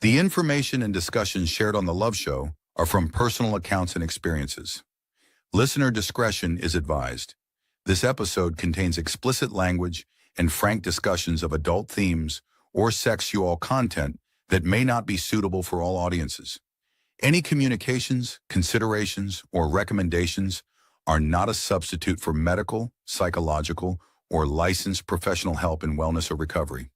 The information and discussions shared on The Love Show are from personal accounts and experiences. Listener discretion is advised. This episode contains explicit language and frank discussions of adult themes or sexual content that may not be suitable for all audiences. Any communications, considerations, or recommendations are not a substitute for medical, psychological, or licensed professional help in wellness or recovery.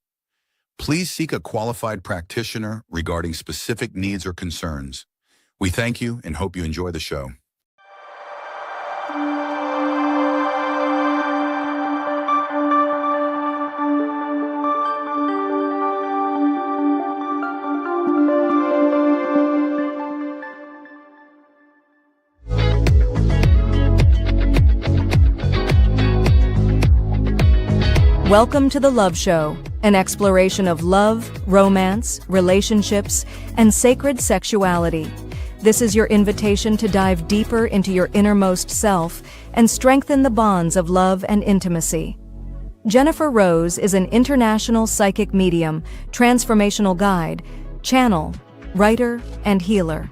Please seek a qualified practitioner regarding specific needs or concerns. We thank you and hope you enjoy the show. Welcome to The Love Show, an exploration of love, romance, relationships, and sacred sexuality. This is your invitation to dive deeper into your innermost self and strengthen the bonds of love and intimacy. Jennifer Rose is an international psychic medium, transformational guide, channel, writer, and healer.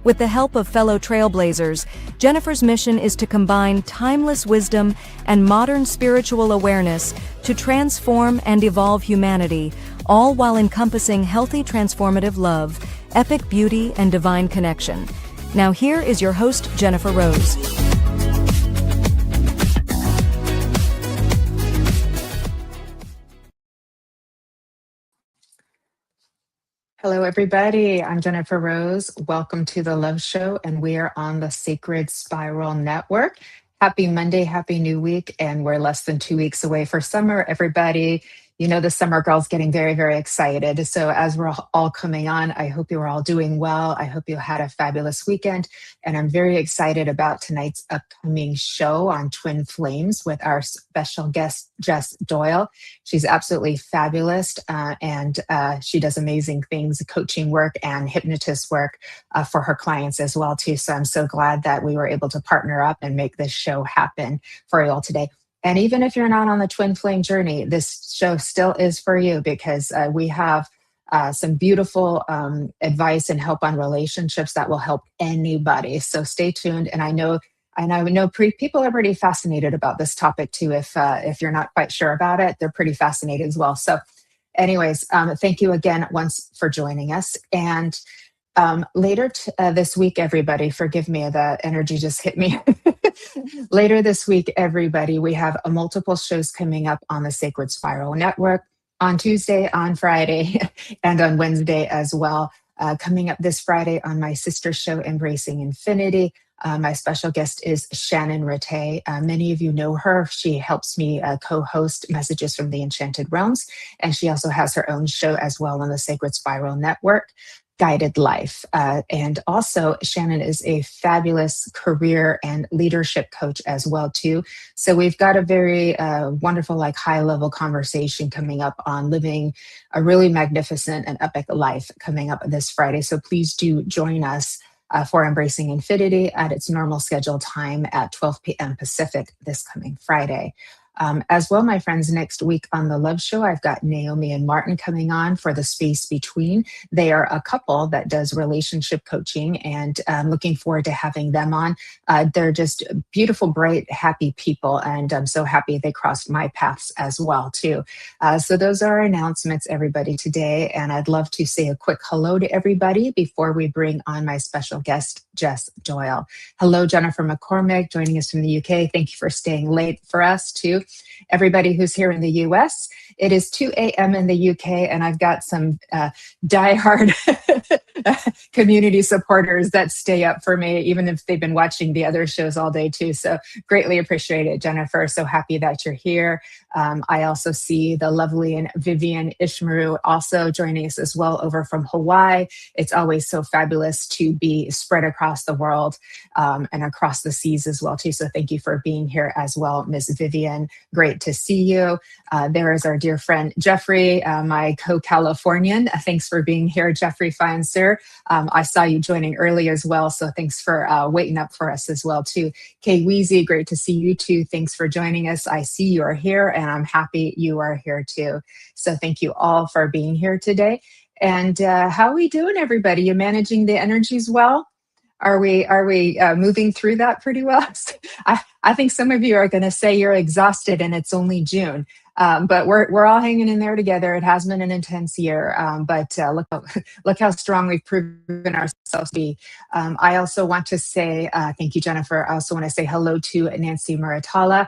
With the help of fellow trailblazers, Jennifer's mission is to combine timeless wisdom and modern spiritual awareness to transform and evolve humanity, all while encompassing healthy transformative love, epic beauty, and divine connection. Now here is your host, Jennifer Rose. Hello, everybody. I'm Jennifer Rose. Welcome to The Love Show, and we are on the Sacred Spiral Network. Happy Monday, happy new week, and we're less than 2 weeks away for summer, everybody. You know, the summer girl's getting very, very excited. So as we're all coming on, I hope you're all doing well. I hope you had a fabulous weekend. And I'm very excited about tonight's upcoming show on Twin Flames with our special guest, Jess Doyle. She's absolutely fabulous, and she does amazing things, coaching work and hypnotist work for her clients as well, too. So I'm so glad that we were able to partner up and make this show happen for you all today. And even if you're not on the twin flame journey, this show still is for you because we have some beautiful advice and help on relationships that will help anybody. So stay tuned. And I know people are pretty fascinated about this topic too. If you're not quite sure about it, they're pretty fascinated as well. So anyways, thank you again once for joining us. And later this week, everybody, forgive me, the energy just hit me. Later this week, everybody, we have multiple shows coming up on the Sacred Spiral Network on Tuesday, on Friday, and on Wednesday as well. Coming up this Friday on my sister show, Embracing Infinity. My special guest is Shannon Rattay. Many of you know her. She helps me co-host Messages from the Enchanted Realms, and she also has her own show as well on the Sacred Spiral Network, Guided Life. And also Shannon is a fabulous career and leadership coach as well too. So we've got a very wonderful, like high level conversation coming up on living a really magnificent and epic life coming up this Friday. So please do join us for Embracing Infinity at its normal scheduled time at 12 p.m. Pacific this coming Friday. As well, my friends, next week on The Love Show, I've got Naomi and Martin coming on for The Space Between. They are a couple that does relationship coaching, and I'm looking forward to having them on. They're just beautiful, bright, happy people, and I'm so happy they crossed my paths as well, too. So those are our announcements, everybody, today, and I'd love to say a quick hello to everybody before we bring on my special guest, Jess Doyle. Hello, Jennifer McCormick, joining us from the UK. Thank you for staying late for us, too. Everybody who's here in the US, it is 2 a.m. in the UK, and I've got some diehard community supporters that stay up for me, even if they've been watching the other shows all day too. So greatly appreciate it, Jennifer. So happy that you're here. I also see the lovely and Vivian Ishmaru also joining us as well over from Hawaii. It's always so fabulous to be spread across the world and across the seas as well too. So thank you for being here as well, Miss Vivian. Great to see you. There is our dear friend, Jeffrey, my co-Californian. Thanks for being here, Jeffrey, fine sir. I saw you joining early as well. So thanks for waiting up for us as well too. Kay Weezy, great to see you too. Thanks for joining us. I see you are here and I'm happy you are here too. So thank you all for being here today. And how are we doing, everybody? You managing the energies well? Are we moving through that pretty well? I think some of you are going to say you're exhausted and it's only June. But we're all hanging in there together. It has been an intense year, but look how strong we've proven ourselves to be. I also want to say thank you, Jennifer. I also want to say hello to Nancy Muratala,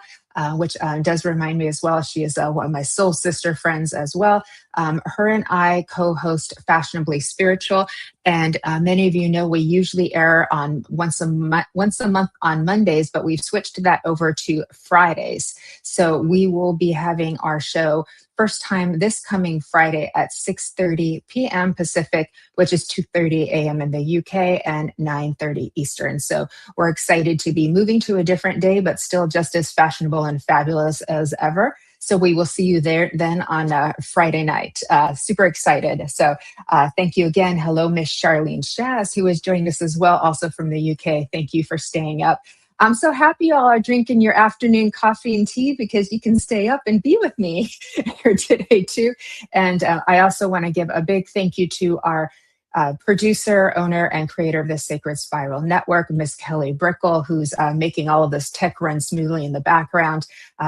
which does remind me as well. She is one of my soul sister friends as well. Her and I co-host Fashionably Spiritual, and many of you know we usually air on once a month on Mondays, but we've switched that over to Fridays. So we will be having our show first time this coming Friday at 6:30 p.m. Pacific, which is 2:30 a.m. in the UK and 9:30 Eastern. So we're excited to be moving to a different day, but still just as fashionable and fabulous as ever. So we will see you there then on Friday night. Super excited. So thank you again. Hello, Miss Charlene Shaz, who has joined us as well, also from the UK. Thank you for staying up. I'm so happy y'all are drinking your afternoon coffee and tea because you can stay up and be with me here today too. And I also want to give a big thank you to our producer, owner, and creator of the Sacred Spiral Network, Miss Kelly Brickle, who's making all of this tech run smoothly in the background.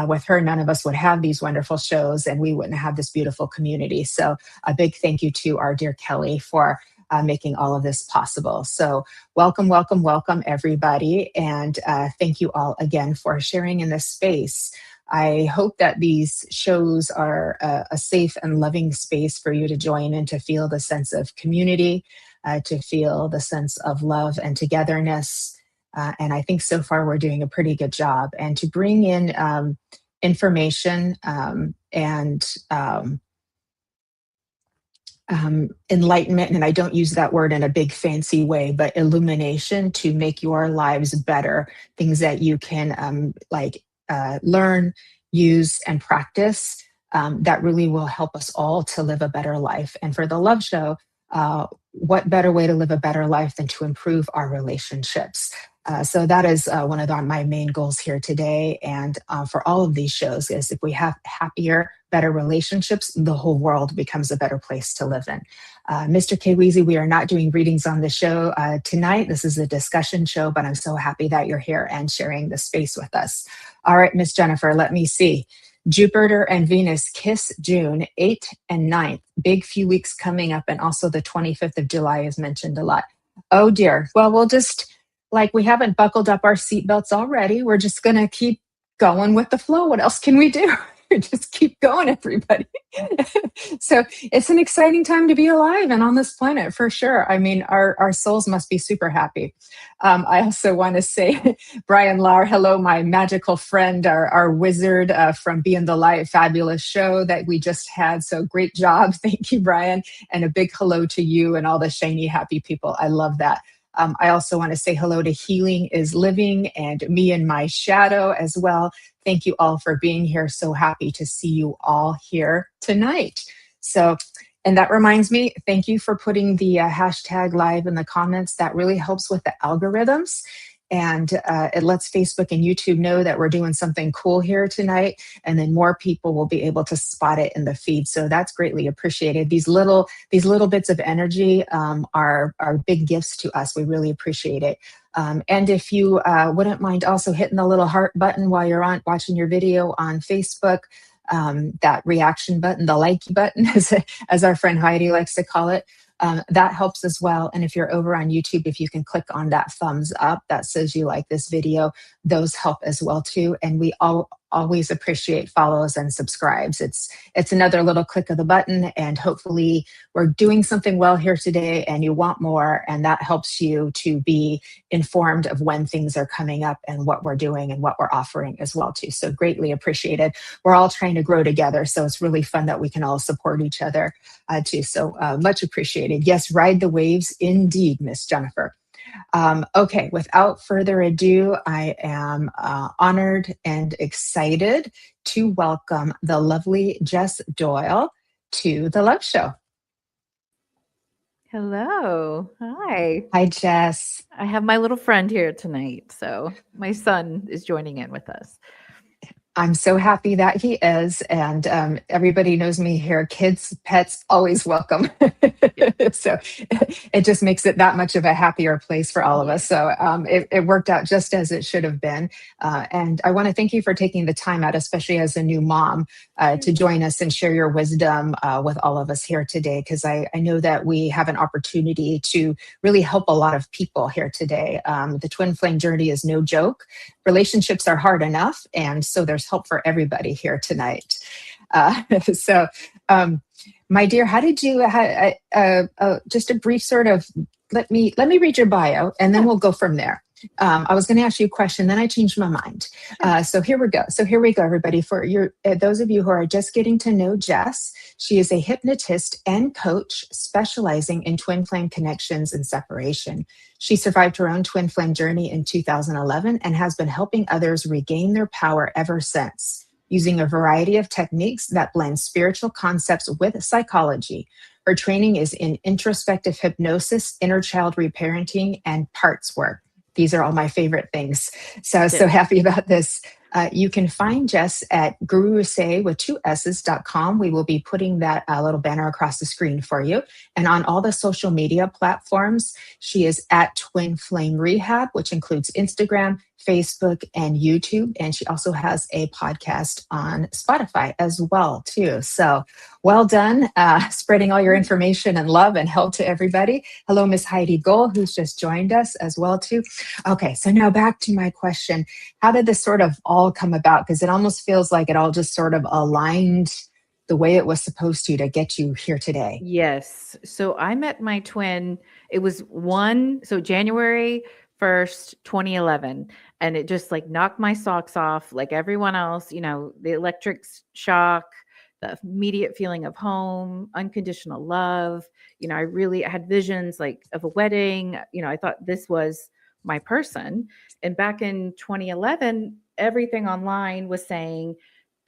With her, none of us would have these wonderful shows and we wouldn't have this beautiful community. So a big thank you to our dear Kelly for making all of this possible. So welcome, welcome, welcome, everybody. And thank you all again for sharing in this space. I hope that these shows are a safe and loving space for you to join and to feel the sense of community, to feel the sense of love and togetherness. And I think so far we're doing a pretty good job. And to bring in information and enlightenment, and I don't use that word in a big fancy way, but illumination to make your lives better, things that you can learn, use, and practice that really will help us all to live a better life. And for the Love Show, what better way to live a better life than to improve our relationships? So that is one of my main goals here today. And for all of these shows is if we have happier, better relationships, the whole world becomes a better place to live in. Mr. K. Weezy, we are not doing readings on the show tonight. This is a discussion show, but I'm so happy that you're here and sharing the space with us. All right, Miss Jennifer, let me see. Jupiter and Venus kiss June 8th and 9th. Big few weeks coming up. And also the 25th of July is mentioned a lot. Oh dear. Well, we'll just, we haven't buckled up our seatbelts already. We're just going to keep going with the flow. What else can we do? Just keep going, everybody. So it's an exciting time to be alive and on this planet for sure. I mean, our souls must be super happy. I also want to say, Brian Lauer, hello, my magical friend, our wizard from Being the Light, fabulous show that we just had. So great job. Thank you, Brian. And a big hello to you and all the shiny, happy people. I love that. I also want to say hello to Healing is Living and Me and My Shadow as well. Thank you all for being here. So happy to see you all here tonight. So, and that reminds me, thank you for putting the hashtag live in the comments. That really helps with the algorithms. And it lets Facebook and YouTube know that we're doing something cool here tonight. And then more people will be able to spot it in the feed. So that's greatly appreciated. These little bits of energy are big gifts to us. We really appreciate it. And if you wouldn't mind also hitting the little heart button while you're watching your video on Facebook, that reaction button, the like button, as our friend Heidi likes to call it, that helps as well. And if you're over on YouTube, if you can click on that thumbs up that says you like this video, those help as well too. And we always appreciate follows and subscribes. It's another little click of the button, and hopefully we're doing something well here today and you want more, and that helps you to be informed of when things are coming up and what we're doing and what we're offering as well too. So greatly appreciated. We're all trying to grow together, so it's really fun that we can all support each other too. So much appreciated. Yes, ride the waves indeed, Miss Jennifer. Okay, without further ado, I am honored and excited to welcome the lovely Jess Doyle to the Love Show. Hello. Hi. Hi, Jess. I have my little friend here tonight. So my son is joining in with us. I'm so happy that he is. And everybody knows me here. Kids, pets, always welcome. Yeah. So it just makes it that much of a happier place for all of Yeah. us. So it worked out just as it should have been. And I want to thank you for taking the time out, especially as a new mom, to join us and share your wisdom with all of us here today. Because I know that we have an opportunity to really help a lot of people here today. The twin flame journey is no joke. Relationships are hard enough, and so there's help for everybody here tonight. So, my dear, how did you? Just a brief sort of let me read your bio, and then Yeah. we'll go from there. I was going to ask you a question, then I changed my mind. So here we go. So here we go, everybody. For your those of you who are just getting to know Jess, she is a hypnotist and coach specializing in twin flame connections and separation. She survived her own twin flame journey in 2011 and has been helping others regain their power ever since, using a variety of techniques that blend spiritual concepts with psychology. Her training is in introspective hypnosis, inner child reparenting, and parts work. These are all my favorite things. So I was so Yes. happy about this. You can find Jess at guruse with 2s's.com. We will be putting that little banner across the screen for you. And on all the social media platforms, she is at Twin Flame Rehab, which includes Instagram, Facebook, and YouTube. And she also has a podcast on Spotify as well, too. So well done, spreading all your information and love and help to everybody. Hello, Miss Heidi Gohl, who's just joined us as well, too. Okay, so now back to my question. How did this sort of all come about? Because it almost feels like it all just sort of aligned the way it was supposed to get you here today. Yes. So I met my twin. It was January 1st, 2011. And it just like knocked my socks off like everyone else, the electric shock, the immediate feeling of home, unconditional love. I had visions like of a wedding. I thought this was my person. And back in 2011, everything online was saying,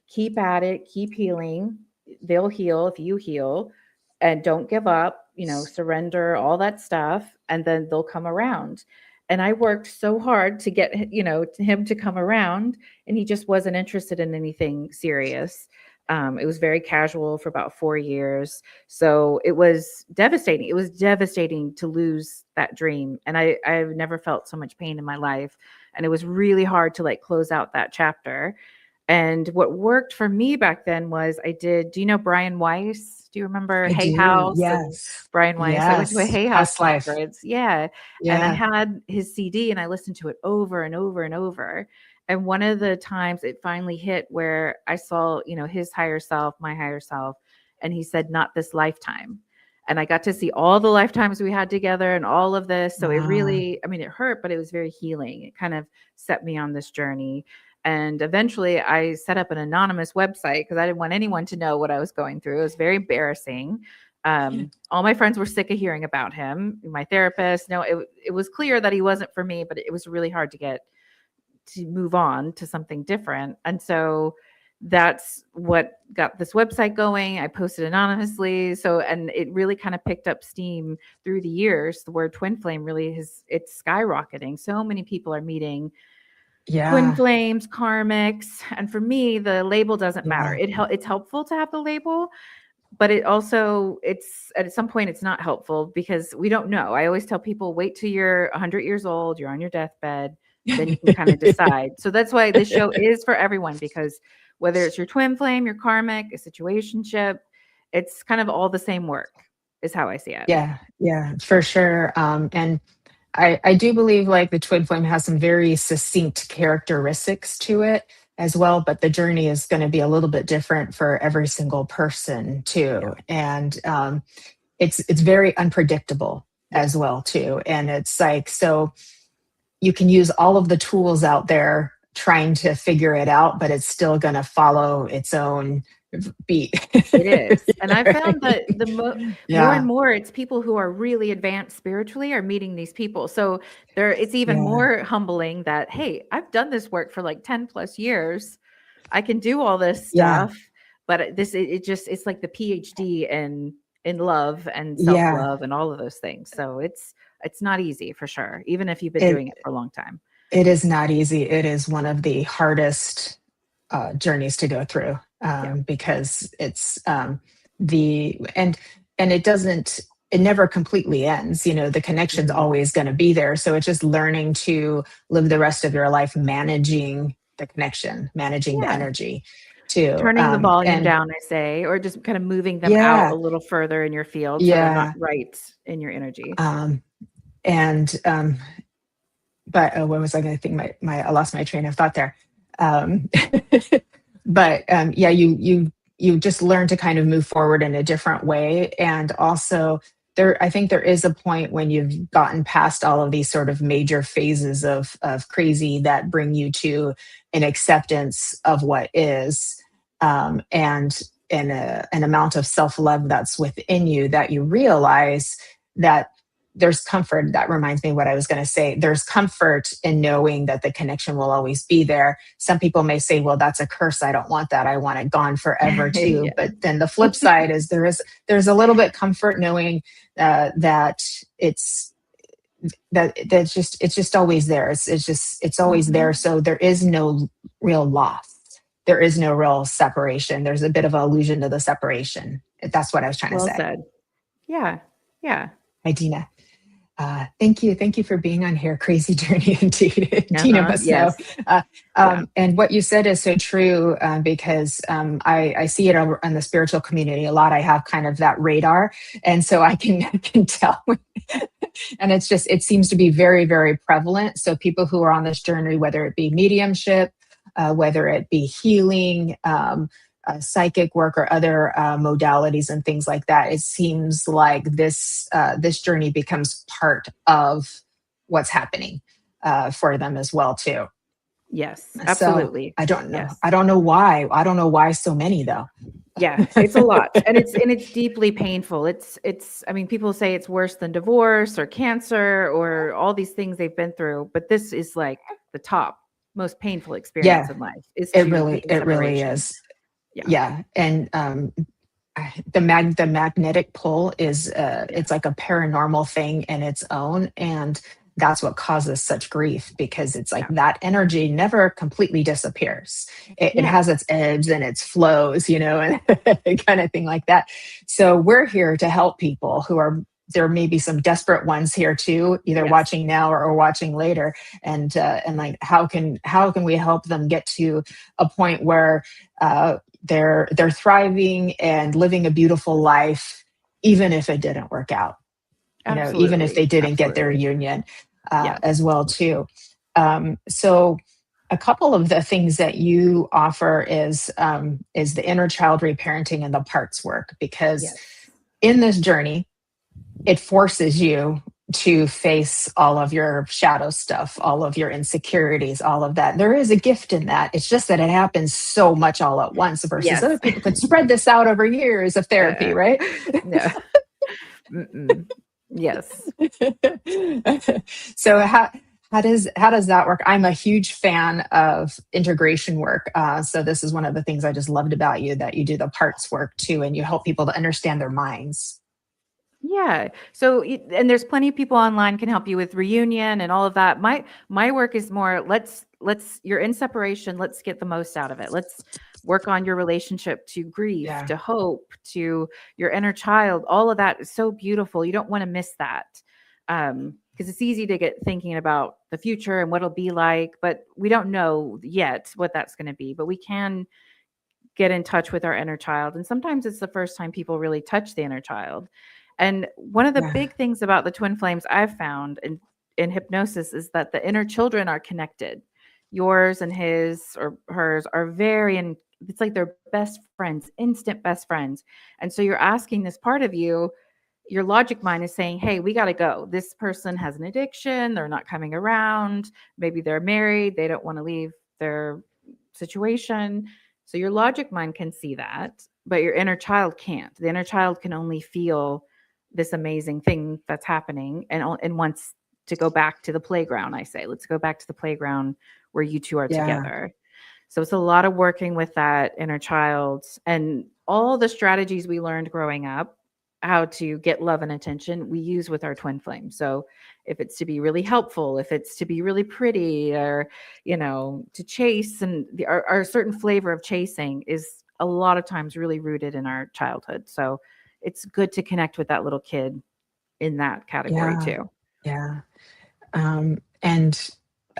keep at it, keep healing. They'll heal if you heal, and don't give up, surrender, all that stuff, and then they'll come around. And I worked so hard to get, him to come around, and he just wasn't interested in anything serious. It was very casual for about 4 years. So it was devastating. It was devastating to lose that dream. And I've never felt so much pain in my life. And it was really hard to like close out that chapter. And what worked for me back then was do you know Brian Weiss? Do you remember I Hay do, House and yes. Brian Weiss? I went to a Yes, Hay House past life. conference. Yeah. And I Yeah. had his CD and I listened to it over and over and over. And one of the times it finally hit where I saw, his higher self, my higher self. And he said, not this lifetime. And I got to see all the lifetimes we had together and all of this. So it Wow. really, it hurt, but it was very healing. It kind of set me on this journey. And eventually I set up an anonymous website because I didn't want anyone to know what I was going through. It was very embarrassing. All my friends were sick of hearing about him. My therapist, no, it was clear that he wasn't for me, but it was really hard to move on to something different. And so that's what got this website going. I posted anonymously. And it really kind of picked up steam through the years. The word twin flame it's skyrocketing. So many people are meeting twin Yeah. flames, karmics. And for me, the label doesn't matter. Yeah. It's helpful to have the label, but it's at some point it's not helpful because we don't know. I always tell people, wait till you're 100 years old, you're on your deathbed, then you can kind of decide. So that's why this show is for everyone, because whether it's your twin flame, your karmic, a situationship, it's kind of all the same work is how I see it. Yeah, yeah, for sure. And I do believe like the twin flame has some very succinct characteristics to it as well, but the journey is going to be a little bit different for every single person Yeah. too. And it's very unpredictable Yeah. as well too. And it's like, so you can use all of the tools out there trying to figure it out, but it's still going to follow its own beat. It is. And I found that more and Yeah, more it's people who are really advanced spiritually are meeting these people. So it's even yeah, more humbling that, hey, I've done this work for like 10 plus years. I can do all this yeah, stuff, but it's like the PhD in love and yeah. self-love and all of those things. So it's not easy for sure, even if you've been It doing it for a long time. it is not easy. It is one of the hardest journeys to go through, Yeah. because it's the and it never completely ends. The connection's Mhm. always going to be there. So it's just learning to live the rest of your life managing the connection, managing the Yeah. energy too. Turning the volume And down, I say, or just kind of moving them out a yeah, little further in your field so they're not yeah. right in your energy. Um, and but what was I going to think? I lost my train of thought there. Um, but yeah, you just learn to kind of move forward in a different way, and also I think there is a point when you've gotten past all of these sort of major phases of crazy that bring you to an acceptance of what is, and an amount of self love that's within you, that you realize that there's comfort. That reminds me what I was going to say. There's comfort in knowing that the connection will always be there. Some people may say, well, that's a curse. I don't want that. I want it gone forever too. Yeah. But then the flip side is there's a little bit comfort knowing that it's it's just always there. It's always there. Mhm. So there is no real loss. There is no real separation. There's a bit of an illusion to the separation. That's what I was trying to Well say. said. Yeah. Yeah. Hi, Dina. Thank you. Thank you for being on here. Crazy journey indeed. Tina Uh-huh. must know. Yes. Yeah. And what you said is so true, because I see it over in the spiritual community a lot. I have kind of that radar. And so I can, can tell. And it seems to be very, very prevalent. So people who are on this journey, whether it be mediumship, whether it be healing, psychic work, or other modalities and things like that, it seems like this journey becomes part of what's happening for them as well too. Yes. So Absolutely. I don't know. Yes. I don't know why. I don't know why so many though. Yeah, it's a lot. And it's deeply painful. I mean, people say it's worse than divorce or cancer or all these things they've been through, but this is like the top most painful experience Yeah, in life is it to be really in it really separation. is. Yeah. Yeah, and the magnetic pull is Yeah. it's like a paranormal thing in its own, and that's what causes such grief, because it's like Yeah. that energy never completely disappears. It Yeah. has its ebbs and its flows, and kind of thing like that. So we're here to help people who are, there may be some desperate ones here too, either Yes. watching now or watching later, and like how can we help them get to a point where they're thriving and living a beautiful life, even if it didn't work out, even if Absolutely. they didn't get their Absolutely. union, Yeah. as well too. So a couple of the things that you offer is the inner child reparenting and the parts work, because Yes. in this journey it forces you to face all of your shadow stuff, all of your insecurities, all of that. There is a gift in that. It's just that it happens so much all at once versus Yes. other people could spread this out over years of therapy, Uh, right? no. Mm-mm. Yes. So how does that work? I'm a huge fan of integration work. So this is one of the things I just loved about you, that you do the parts work too, and you help people to understand their minds. Yeah. So, and there's plenty of people online can help you with reunion and all of that. My work is more, you're in separation. Let's get the most out of it. Let's work on your relationship to grief, Yeah. to hope, to your inner child. All of that is so beautiful. You don't want to miss that. Because it's easy to get thinking about the future and what it'll be like, but we don't know yet what that's going to be. But we can get in touch with our inner child. And sometimes it's the first time people really touch the inner child. And one of the Yeah. big things about the twin flames I've found in hypnosis is that the inner children are connected. Yours and his or hers are it's like they're best friends, instant best friends. And so you're asking this part of you, your logic mind is saying, hey, we got to go. This person has an addiction. They're not coming around. Maybe they're married. They don't want to leave their situation. So your logic mind can see that, but your inner child can't. The inner child can only feel this amazing thing that's happening and wants to go back to the playground. I say, let's go back to the playground where you two are Yeah. together. So it's a lot of working with that inner child and all the strategies we learned growing up how to get love and attention, we use with our twin flame. So if it's to be really helpful, if it's to be really pretty, or, to chase, and our certain flavor of chasing is a lot of times really rooted in our childhood. So it's good to connect with that little kid in that category Yeah. too. Yeah. And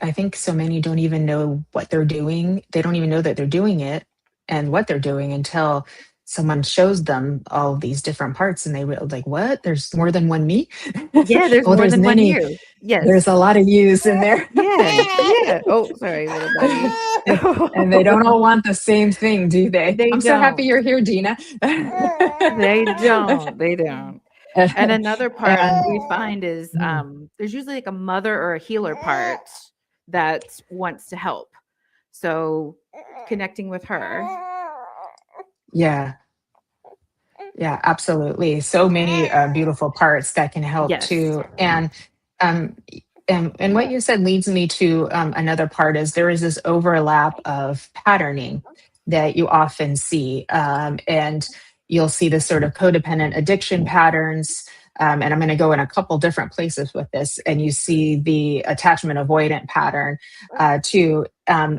I think so many don't even know what they're doing. They don't even know that they're doing it and what they're doing until someone shows them all these different parts, and they will like, what? There's more than one me? Yeah, there's Oh, more there's than one many. you. There's Yes. a lot of yous in there. Yeah. Yeah. Oh, sorry, little buddy. And they don't all want the same thing, do they? They I'm so happy don't. you're here, Dina. They don't. They don't. And another part And we find is mm, there's usually like a mother or a healer part that wants to help. So connecting with her. yeah, yeah, absolutely. So many beautiful parts that can help Yes. too. Um, and what you said leads me to another part is there is this overlap of patterning that you often see. And you'll see this sort of codependent addiction patterns. And I'm going to go in a couple different places with this. And you see the attachment avoidant pattern to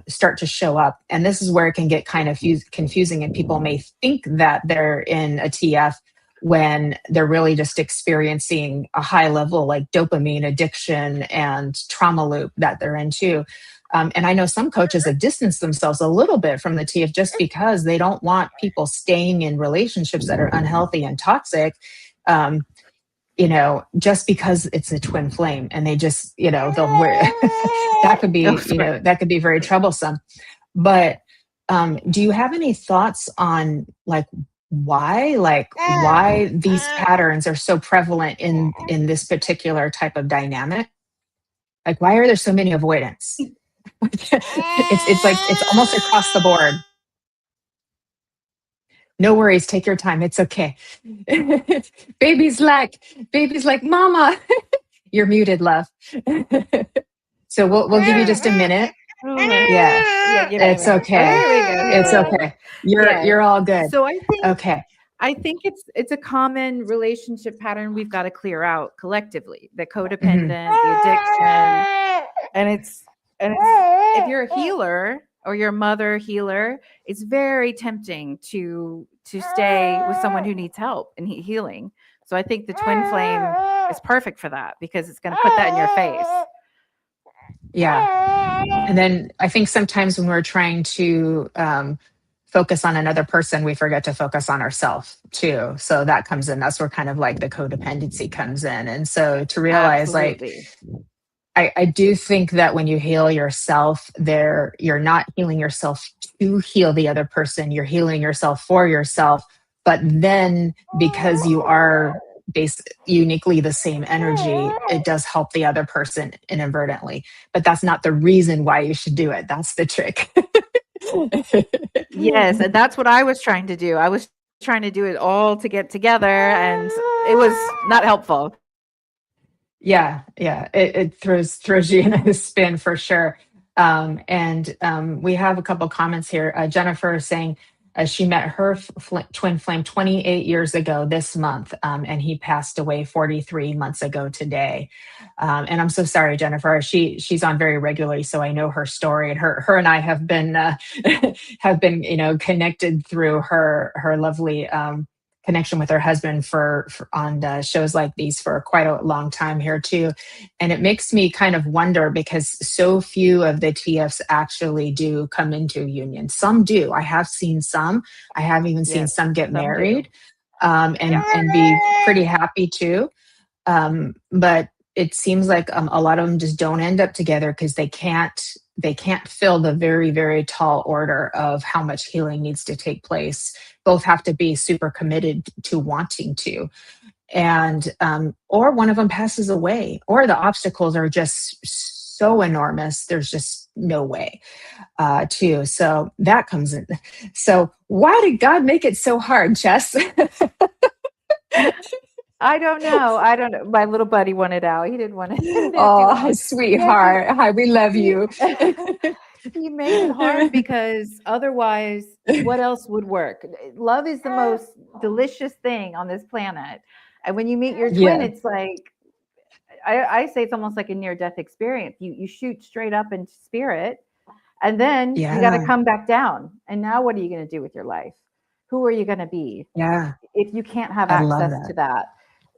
start to show up. And this is where it can get kind of confusing, and people may think that they're in a TF when they're really just experiencing a high level like dopamine addiction and trauma loop that they're into. And I know some coaches have distanced themselves a little bit from the TF just because they don't want people staying in relationships that are unhealthy and toxic. Just because it's a twin flame, and they just, they'll wear that could Oh, be, sorry. that could be very troublesome. But do you have any thoughts on why these patterns are so prevalent in this particular type of dynamic? Like, why are there so many avoidance? It's like it's almost across the board. No worries, take your time. It's okay. baby's like, mama, you're muted, love. So we'll give you just a minute. Oh, Yeah, yeah, give me a it's minute. Oh, okay. here we go. It's Here we go. okay. You're Yeah. you're all good. So Okay. I think it's a common relationship pattern we've got to clear out collectively. The Mhm. codependent, the addiction, and it's if you're a healer or your mother healer, it's very tempting to stay with someone who needs help and healing. So I think the twin flame is perfect for that because it's going to put that in your face. Yeah. And then I think sometimes when we're trying to focus on another person, we forget to focus on ourselves too. So that comes in. That's where kind of like the codependency comes in. And so to realize, like, Absolutely. I do think that when you heal yourself, you're not healing yourself to heal the other person. You're healing yourself for yourself. But then because you are uniquely the same energy, it does help the other person inadvertently. But that's not the reason why you should do it. That's the trick. Yes, and that's what I was trying to do. I was trying to do it all to get together, and it was not helpful. Yeah, it throws you in a spin for sure. And we have a couple comments here. Jennifer is saying she met her twin flame 28 years ago this month, and he passed away 43 months ago today. And I'm so sorry, Jennifer. She's on very regularly, so I know her story. And her and I have been connected through her lovely connection with her husband for on shows like these for quite a long time here too. And it makes me kind of wonder because so few of the TFs actually do come into a union. Some do. I have seen some. I have even seen Yes, some get some do. married and be pretty happy too. But it seems like a lot of them just don't end up together because they can't fill the very, very tall order of how much healing needs to take place. Both have to be super committed to wanting to. And or one of them passes away, or the obstacles are just so enormous there's just no way too. So that comes in. So why did God make it so hard, Jess? I don't know. My little buddy wanted out. He didn't want to. Oh, sweetheart. Hi, we love you. You make it hard because otherwise, what else would work? Love is the most delicious thing on this planet. And when you meet your twin, Yeah. it's like, I say it's almost like a near death experience. You shoot straight up into spirit, and then you got to Yeah. come back down. And now what are you going to do with your life? Who are you going to be Yeah. if you can't have I love access that. to that?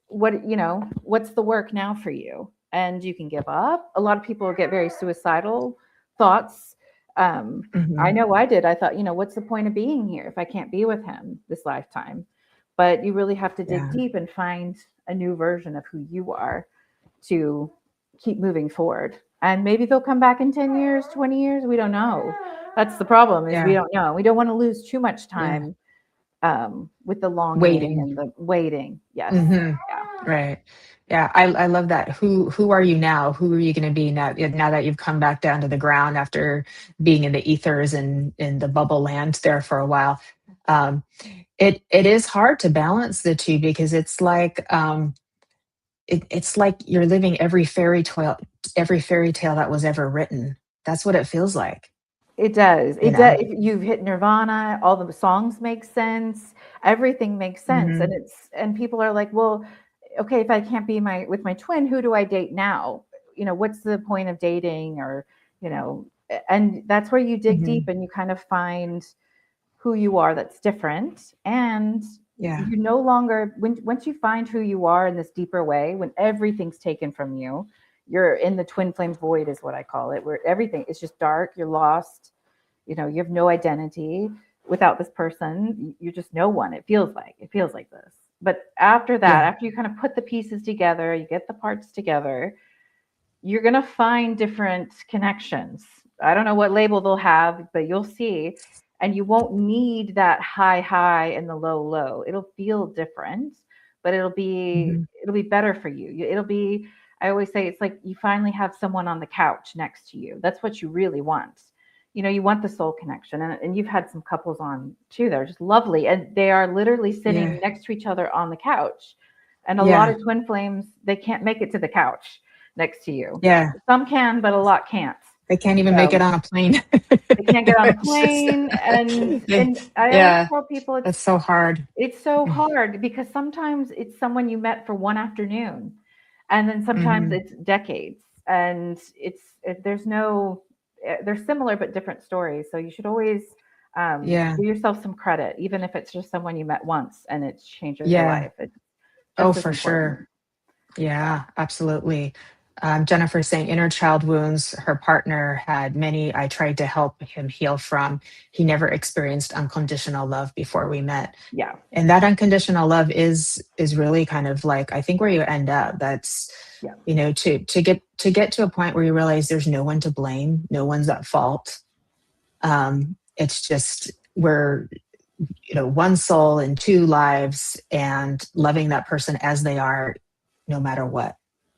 What's the work now for you? And you can give up. A lot of people get very suicidal thoughts. I Hmm. know I did. I thought, what's the point of being here if I can't be with him this lifetime? But you really have to dig Yeah. deep and find a new version of who you are to keep moving forward. And maybe they'll come back in 10 years, 20 years. We don't know. That's the problem, is we Yeah. don't know. We don't want to lose too much Yeah. time with the longing Waiting. and the waiting. Yes. Hmm. Yeah. Right. Yeah. I love that. Who are you now? Who are you going to be now that you've come back down to the ground after being in the ethers and in the bubble land there for a while? Um, it is hard to balance the two because it's like you're living every fairy tale that was ever written. That's what it feels like, It does. you It does. know? You've hit nirvana. All the songs make sense. Everything makes sense. Hmm. And people are like, well, okay, if I can't be with my twin, who do I date now? What's the point of dating? Or, and that's where you dig Hmm. deep and you kind of find who you are that's different. And Yeah. you no longer, once you find who you are in this deeper way, when everything's taken from you, you're in the twin flame void, is what I call it, where everything is just dark, you're lost, you have no identity without this person. You're just no one. It feels like this. But after that, Yeah. after you kind of put the pieces together, you get the parts together, you're going to find different connections. I don't know what label they'll have, but you'll see. And you won't need that high high and the low low. It'll feel different, but it'll be Hmm. it'll be better for you. It'll be, I always say, it's like you finally have someone on the couch next to you. That's what you really want. You want the soul connection. And you've had some couples on too. They're just lovely. And they are literally sitting Yeah. next to each other on the couch. And a lot Yeah. of twin flames, they can't make it to the couch next to you. Yeah. Some can, but a lot can't. They can't even make So it on a plane. they can't get on a It's just, plane. And they, and I always yeah, tell people that's so hard. it's so hard because sometimes it's someone you met for one afternoon, and then sometimes Hmm. it's decades, and there's no they're similar but different stories. So you should always Yeah. give yourself some credit, even if it's just someone you met once and it changes your Yeah. life. It's Oh, just as for important. sure. Yeah, absolutely. Jennifer saying inner child wounds her partner had many. I tried to help him heal from. He never experienced unconditional love before we met. Yeah. And that unconditional love is really kind of like, I think, where you end up. That's, Yeah. to get to a point where you realize there's no one to blame, no one's at fault. It's just we're, one soul in two lives, and loving that person as they are, no matter what.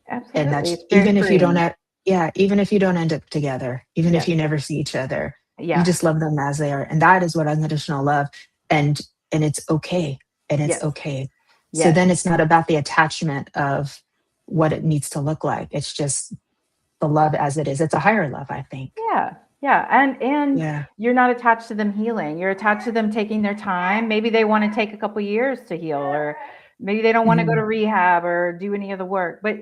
And Absolutely. that's It's very even if you don't freeing. have, yeah, even if you don't end up together, even if Yes. you never see each other, you Yeah. just love them as they are. And that is what unconditional love. And it's okay. And it's Yes. okay. So Yes. then it's not about the attachment of what it needs to look like. It's just the love as it is. It's a higher love, I think. Yeah. Yeah. And Yeah. you're not attached to them healing. You're attached to them taking their time. Maybe they want to take a couple years to heal, or maybe they don't want to go Hmm. to rehab or do any of the work. But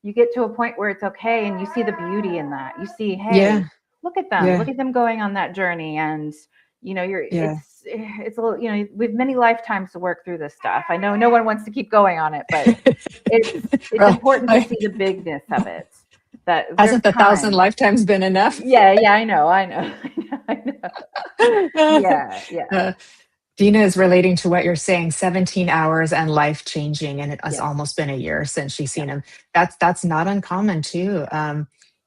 you get to a point where it's okay, and you see the beauty in that. You see, hey, Yeah. look at them. Yeah. Look at them going on that journey. And you're Yeah. it's a little, we have many lifetimes to work through this stuff. I know no one wants to keep going on it, but it's Well, important to see the bigness of it. That there's hasn't the thousand time. lifetimes been enough? Yeah, I know. I know. Yeah, yeah, Uh, Dina is relating to what you're saying, 17 hours and life changing. And it has yes, almost been a year since she's yeah, seen him. That's not uncommon too.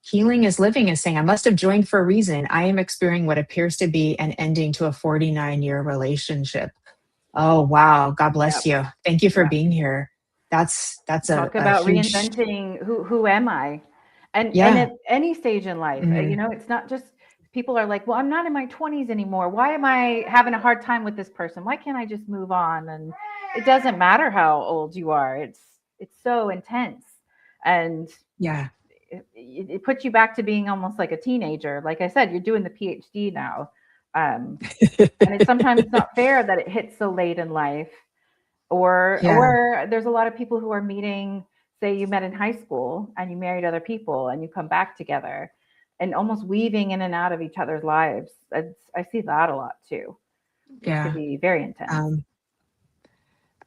Healing is living is saying, I must have joined for a reason. I am experiencing what appears to be an ending to a 49-year relationship. Oh, wow. God yeah, bless you. Thank you for yeah. being here. That's Talk a about huge, reinventing who am I? And yeah. at any stage in life, Hmm. it's not just people are like, well, I'm not in my 20s anymore. Why am I having a hard time with this person? Why can't I just move on? And it doesn't matter how old you are. It's so intense. And Yeah. it puts you back to being almost like a teenager. Like I said, you're doing the PhD now. And it's sometimes not fair that it hits so late in life, Yeah. or there's a lot of people who are meeting, say you met in high school and you married other people and you come back together and almost weaving in and out of each other's lives. I see that a lot too, which could Yeah. be very intense.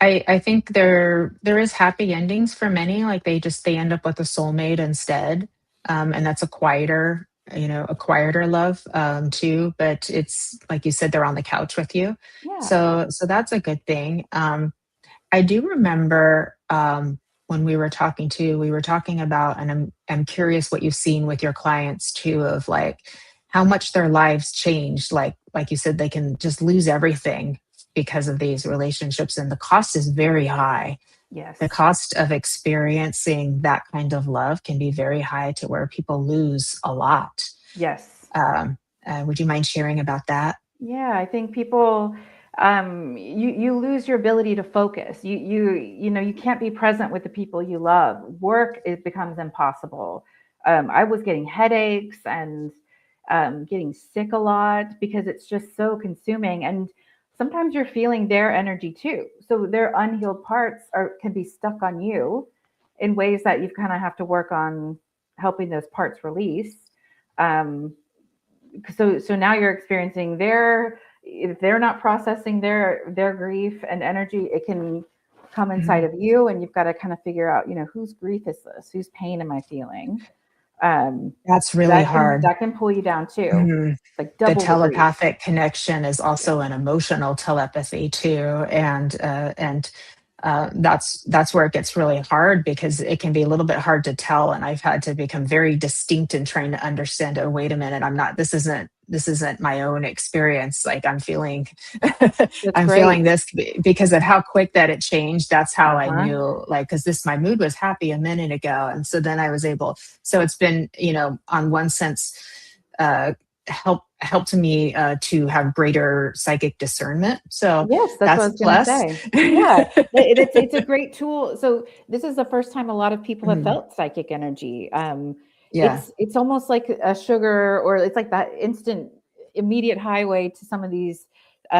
I think there is happy endings for many. Like they end up with a soulmate instead, and that's a quieter love too. But it's like you said, they're on the couch with you, Yeah. so that's a good thing. I do remember when we were talking about, and I'm curious what you've seen with your clients too, of like how much their lives changed. Like you said, they can just lose everything because of these relationships, and the cost is very high. Yes. The cost of experiencing that kind of love can be very high to where people lose a lot. Yes. Would you mind sharing about that? Yeah, I think people, you lose your ability to focus. You can't be present with the people you love. Work, it becomes impossible. I was getting headaches and getting sick a lot because it's just so consuming. And sometimes you're feeling their energy too. So their unhealed parts can be stuck on you in ways that you kind of have to work on helping those parts release. Um, so now you're experiencing if they're not processing their grief and energy, it can come inside Mhm. of you, and you've got to kind of figure out, whose grief is this, whose pain am I feeling. um That's really that can hard. that can pull you down too, Mhm. like The double the grief. telepathic connection is Yeah, also an emotional telepathy too, and that's where it gets really hard because it can be a little bit hard to tell. And I've had to become very distinct in trying to understand. Oh, wait a minute, I'm not. This isn't my own experience. Like I'm feeling, that's I'm great. feeling this because of how quick that it changed. That's how I Uh-huh. knew. Like because my mood was happy a minute ago, and so then I was able. So it's been on one sense. Uh, helped me to have greater psychic discernment. So Yes, that's what that's I a was going to plus. say. Yeah, it's a great tool. So this is the first time a lot of people have Mhm. felt psychic energy. Yeah. It's almost like a sugar, or it's like that instant, immediate highway to some of these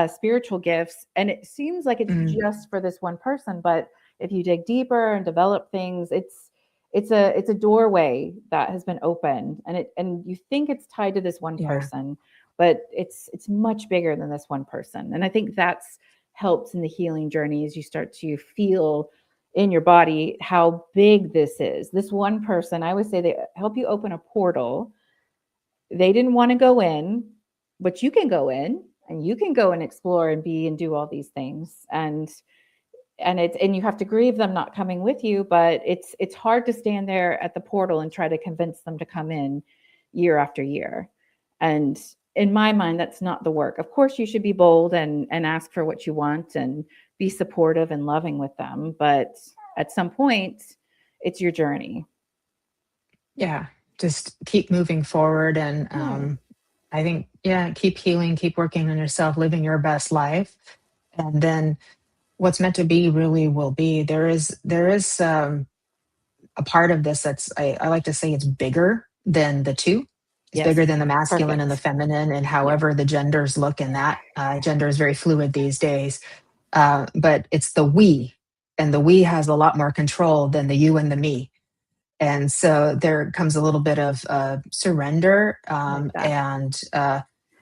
spiritual gifts, and it seems like it's Mm, just for this one person. But if you dig deeper and develop things, it's a doorway that has been opened, and you think it's tied to this one yeah. person, but it's much bigger than this one person. And I think that's helps in the healing journey as you start to feel in your body how big this is. This one person, I always say, they help you open a portal. They didn't want to go in, but you can go in, and you can go and explore and be and do all these things. And you have to grieve them not coming with you, but it's hard to stand there at the portal and try to convince them to come in year after year. And in my mind, that's not the work. Of course, you should be bold and ask for what you want and be supportive and loving with them, but at some point, it's your journey. Yeah. Just keep moving forward. And Yeah. I think, yeah, keep healing, keep working on yourself, living your best life. And then what's meant to be really will be. There is a part of this I like to say it's bigger than the two. It's Yes. bigger than the masculine and the Perfect. feminine, and Yeah. however the genders look in that. Gender is very fluid these days. But it's the we, and the we has a lot more control than the you and the me. And so there comes a little bit of surrender, Like that. and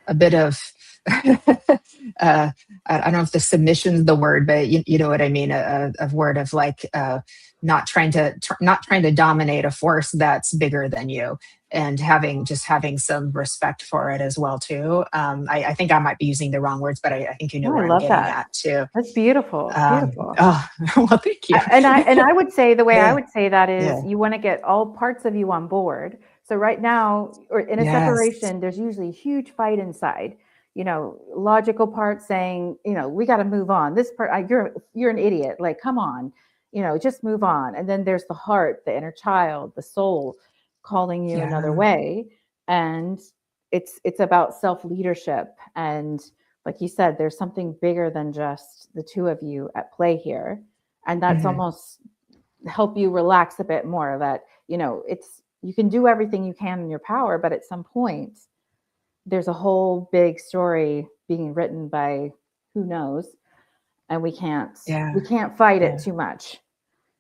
a bit of I don't know if the submission's the word, but you know what I mean. A word of like not trying to dominate a force that's bigger than you, and having some respect for it as well too. I think I might be using the wrong words, but I think you know No, I where I'm love getting that. at too. That's beautiful. Beautiful. Oh, well, thank you. And I would say, the way I Yeah, would say that yeah, is, you want to get all parts of you on board. So right now, or in a yes, separation, there's usually a huge fight inside. Logical part saying, we got to move on. This part, you're an idiot. Like, come on, just move on. And then there's the heart, the inner child, the soul calling you another yeah. way. And it's about self leadership. And like you said, there's something bigger than just the two of you at play here. And that's Mhm. almost help you relax a bit more, that it's you can do everything you can in your power, but at some point there's a whole big story being written by who knows, and we can't fight it too much,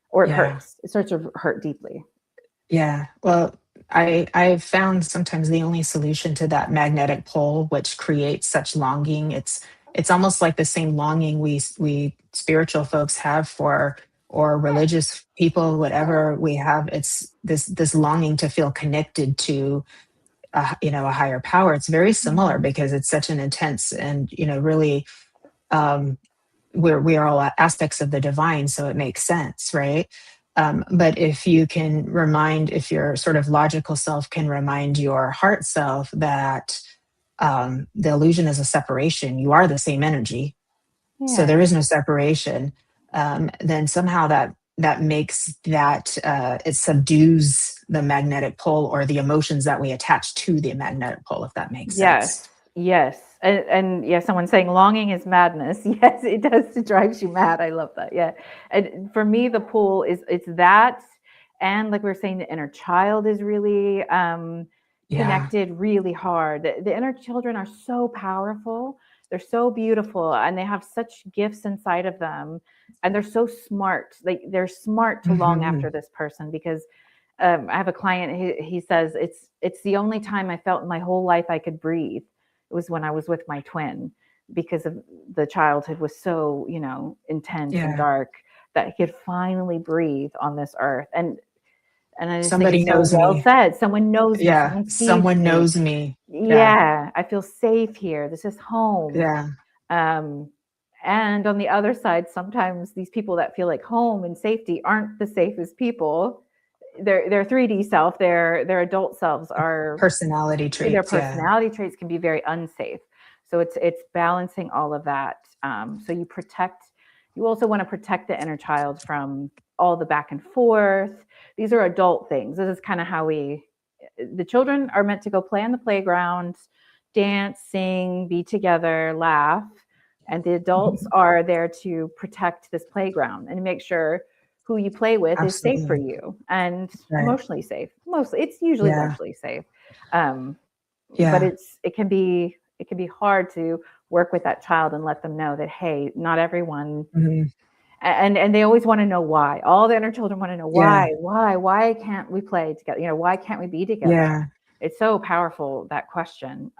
or it hurts. It starts to hurt deeply. Yeah. Well, I've found sometimes the only solution to that magnetic pull, which creates such longing, it's almost like the same longing we spiritual folks have for, or religious people, whatever we have. It's this longing to feel connected to a higher power. It's very similar because it's such an intense and really um, we are all aspects of the divine, so it makes sense, right? But if if your sort of logical self can remind your heart self that the illusion is a separation, you are the same energy, so there is no separation, then somehow that makes that it subdues the magnetic pull or the emotions that we attach to the magnetic pull, if that makes sense. Yes. And yeah, someone's saying longing is madness. Yes, it does. It drives you mad. I love that. Yeah. And for me, the pull it's that. And like we were saying, the inner child is really connected really hard. The inner children are so powerful. They're so beautiful, and they have such gifts inside of them. And they're so smart. Like they're smart to long after this person, because I have a client, he says, it's the only time I felt in my whole life I could breathe. It was when I was with my twin, because of the childhood was so, intense and dark, that he could finally breathe on this earth. And I just Somebody think it's knows so well me. said. Someone knows me. Yeah, someone knows me. Yeah, I feel safe here. This is home. Yeah. And on the other side, sometimes these people that feel like home and safety aren't the safest people. Their 3D self, their adult selves are Personality traits. Their personality traits can be very unsafe. So it's balancing all of that. So you also want to protect the inner child from all the back and forth. These are adult things. This is kind of how the children are meant to go play on the playground, dance, sing, be together, laugh. And the adults are there to protect this playground and make sure who you play with is safe for you and emotionally safe. Mostly, it's usually emotionally safe. But it can be hard to work with that child and let them know that, hey, not everyone. And they always want to know why. All the inner children want to know why can't we play together? Why can't we be together? It's so powerful, that question.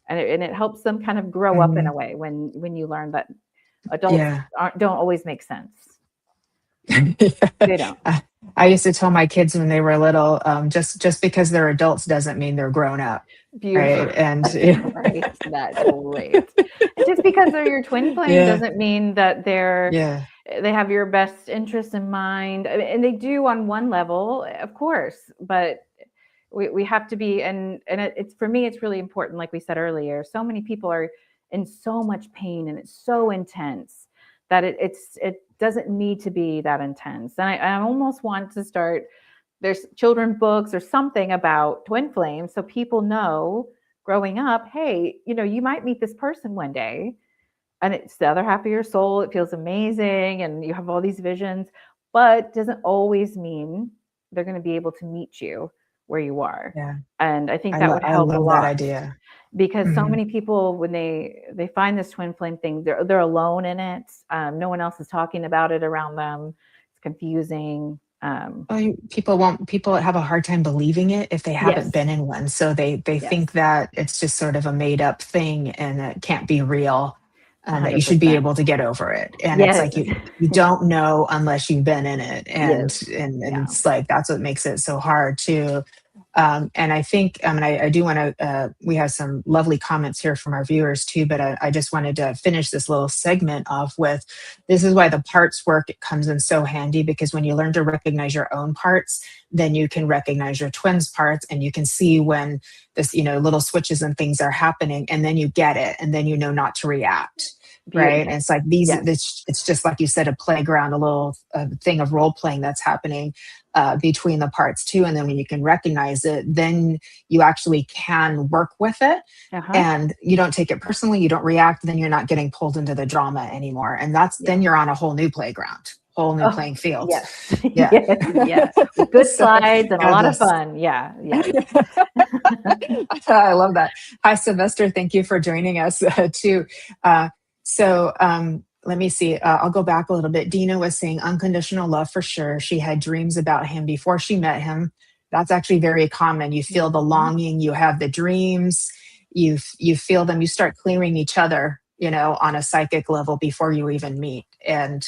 And it helps them kind of grow up in a way when you learn that adults don't always make sense. They don't. I used to tell my kids when they were little, just because they're adults doesn't mean they're grown up. Beautiful. Right. And that's great. Just because they're your twin flame doesn't mean that they have your best interests in mind. And they do on one level, of course, but we have to be, and it's, for me, it's really important. Like we said earlier, so many people are in so much pain, and it's so intense that it doesn't need to be that intense. And I almost want to start, there's children books or something about twin flames, so people know growing up, hey, you might meet this person one day, and it's the other half of your soul. It feels amazing, and you have all these visions, but doesn't always mean they're going to be able to meet you where you are. And I think that would help a lot. That idea. Because so many people, when they find this twin flame thing, they're alone in it. No one else is talking about it around them. It's confusing. People have a hard time believing it if they haven't been in one. So they think that it's just sort of a made up thing and it can't be real. That you should be able to get over it. And it's like you don't know unless you've been in it. And it's like, that's what makes it so hard too. And I think, I do want to, we have some lovely comments here from our viewers too, but I just wanted to finish this little segment off with, this is why the parts work, it comes in so handy, because when you learn to recognize your own parts, then you can recognize your twin's parts, and you can see when this, little switches and things are happening, and then you get it, and then you know not to react. Right. And it's like it's just like you said, a playground, a little thing of role playing that's happening between the parts too. And then when you can recognize it, then you actually can work with it, and you don't take it personally. You don't react. Then you're not getting pulled into the drama anymore. And then you're on a whole new playground. whole new playing field. Yes. Yeah. Yes. Yeah. With good So, slides and a God lot of bless. fun. Yeah. Yeah. I love that. Hi, Sylvester. Thank you for joining us too. Let me see. I'll go back a little bit. Dina was saying unconditional love for sure. She had dreams about him before she met him. That's actually very common. You feel the longing, you have the dreams, you feel them, you start clearing each other, on a psychic level before you even meet. And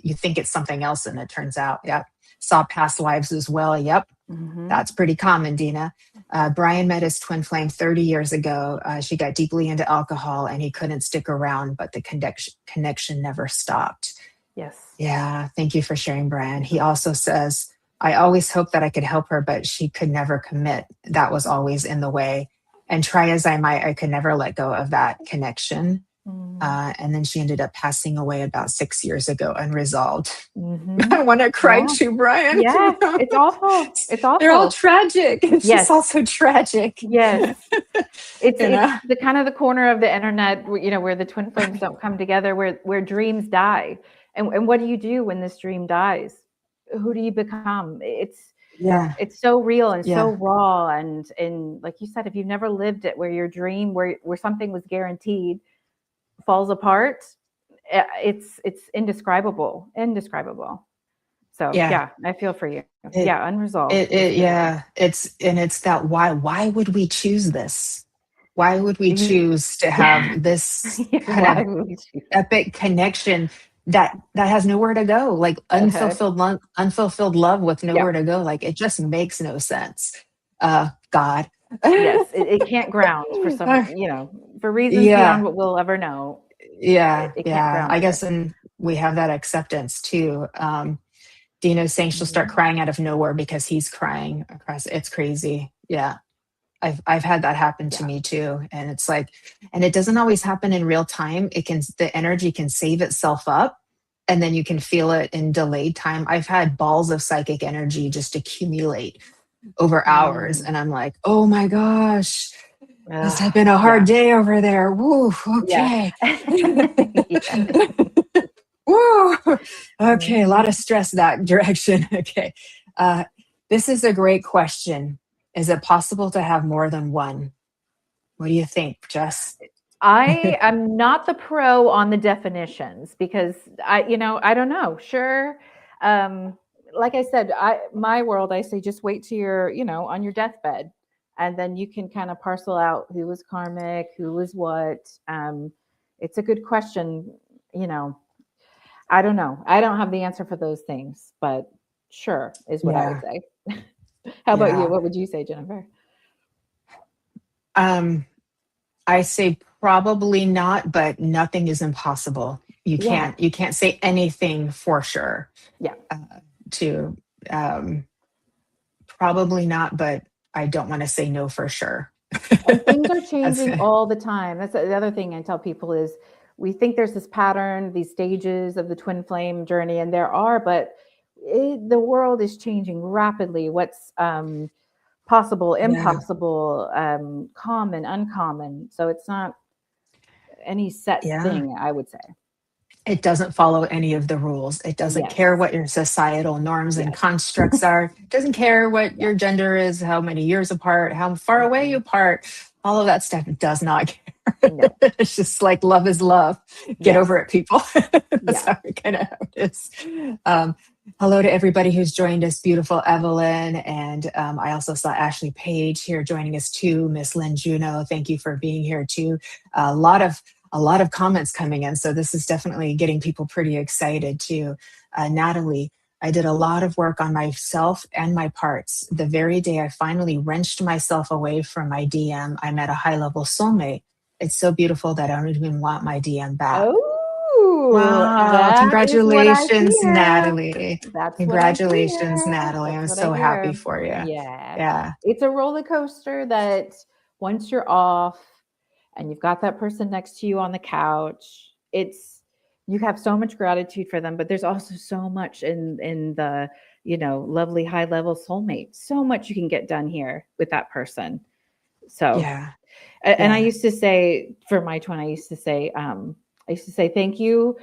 you think it's something else and it turns out, yeah. Saw past lives as well. Yep. That's pretty common, Dina. Brian met his twin flame 30 years ago. She got deeply into alcohol and he couldn't stick around, but the connection never stopped. Yes. Yeah. Thank you for sharing, Brian. He also says, I always hoped that I could help her, but she could never commit. That was always in the way. And try as I might, I could never let go of that connection. And then she ended up passing away about 6 years ago, unresolved. I want to cry too, Brian. Yeah, it's awful. It's awful. They're all tragic. It's just also tragic. Yes. It's the kind of the corner of the internet, where the twin flames don't come together, where dreams die. And what do you do when this dream dies? Who do you become? It's so real and so raw. And like you said, if you've never lived it, where your dream, where something was guaranteed, falls apart, it's indescribable. So I feel for you. Unresolved. It's that why would we choose this? Why would we choose to have this kind of epic connection that has nowhere to go, like unfulfilled love with nowhere to go? Like, it just makes no sense. God. Yes, it can't ground for some, for reasons beyond what we'll ever know. Yeah, it can't ground I guess, and we have that acceptance too. Dina's saying she'll start crying out of nowhere because he's crying across. It's crazy. Yeah, I've had that happen to me too, and it's like, and it doesn't always happen in real time. The energy can save itself up, and then you can feel it in delayed time. I've had balls of psychic energy just accumulate over hours, and I'm like, oh my gosh. Must have been a hard day over there. Woo, okay. Woo, okay, a lot of stress that direction. Okay. This is a great question. Is it possible to have more than one? What do you think, Jess? I am not the pro on the definitions because I don't know. Sure. Like I said, my world, I say just wait till you're, on your deathbed. And then you can kind of parcel out who was karmic, who was what. It's a good question. I don't know. I don't have the answer for those things, but sure is what I would say. How about you? What would you say, Jennifer? I say probably not, but nothing is impossible. You can't say anything for sure. Yeah. Probably not, but I don't want to say no for sure. And things are changing all the time. That's the other thing I tell people is we think there's this pattern, these stages of the twin flame journey, and there are, but the world is changing rapidly. What's possible, impossible, common, uncommon. So it's not any set thing, I would say. It doesn't follow any of the rules. It doesn't care what your societal norms and constructs are. It doesn't care what your gender is, how many years apart, how far away you apart. All of that stuff does not care. No. It's just like love is love. Get over it, people. That's how it kind of is. Hello to everybody who's joined us. Beautiful Evelyn. And I also saw Ashley Page here joining us too. Miss Lynn Juno, thank you for being here too. A lot of comments coming in. So this is definitely getting people pretty excited too. Natalie, I did a lot of work on myself and my parts. The very day I finally wrenched myself away from my DM, I met a high-level soulmate. It's so beautiful that I don't even want my DM back. Oh, wow. Congratulations, Natalie. Congratulations, Natalie. I'm so happy for you. Yeah. It's a roller coaster that once you're off and you've got that person next to you on the couch, you have so much gratitude for them, but there's also so much in the, lovely high level soulmate, so much you can get done here with that person. So, and I used to say for my twin, I used to say thank you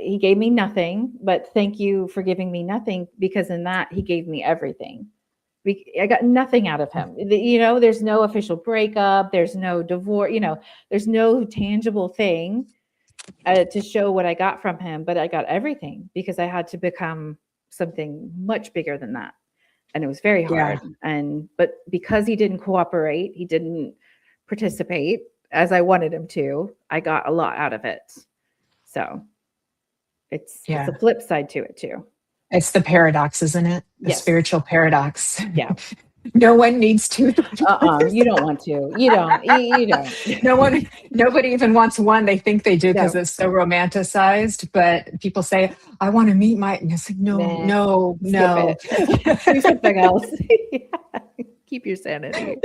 He gave me nothing, but thank you for giving me nothing, because in that he gave me everything. I got nothing out of him. There's no official breakup. There's no divorce. There's no tangible thing to show what I got from him, but I got everything because I had to become something much bigger than that. And it was very hard. But because he didn't cooperate, he didn't participate as I wanted him to, I got a lot out of it. So it's a flip side to it too. It's the paradox, isn't it? The spiritual paradox. Yeah. No one needs to. You don't want to. You don't. Nobody even wants one. They think they do because it's so romanticized. But people say, "I want to meet my." And it's like, no. Do something else. Keep your sanity.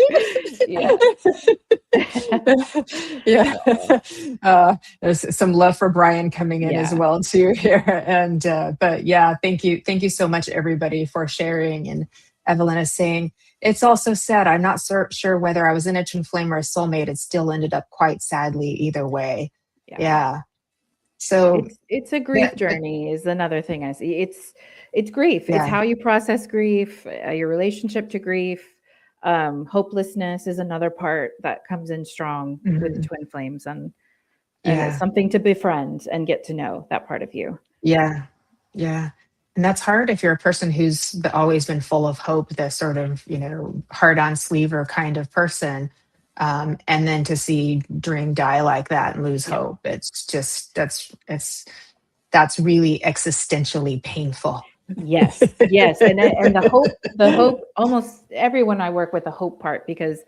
There's some love for Brian coming in as well too here. And but thank you so much, everybody, for sharing. And Evelyn is saying, it's also sad. I'm not sure whether I was in a twin flame or a soulmate. It still ended up quite sadly either way. Yeah. So it's a grief journey is another thing I see. It's grief. It's how you process grief, your relationship to grief. Hopelessness is another part that comes in strong with the twin flames, and it's something to befriend and get to know that part of you. Yeah. And that's hard if you're a person who's always been full of hope, the sort of, hard on sleever kind of person. And then to see dream die like that and lose hope. It's just, that's really existentially painful. Yes. And the hope, almost everyone I work with, the hope part, because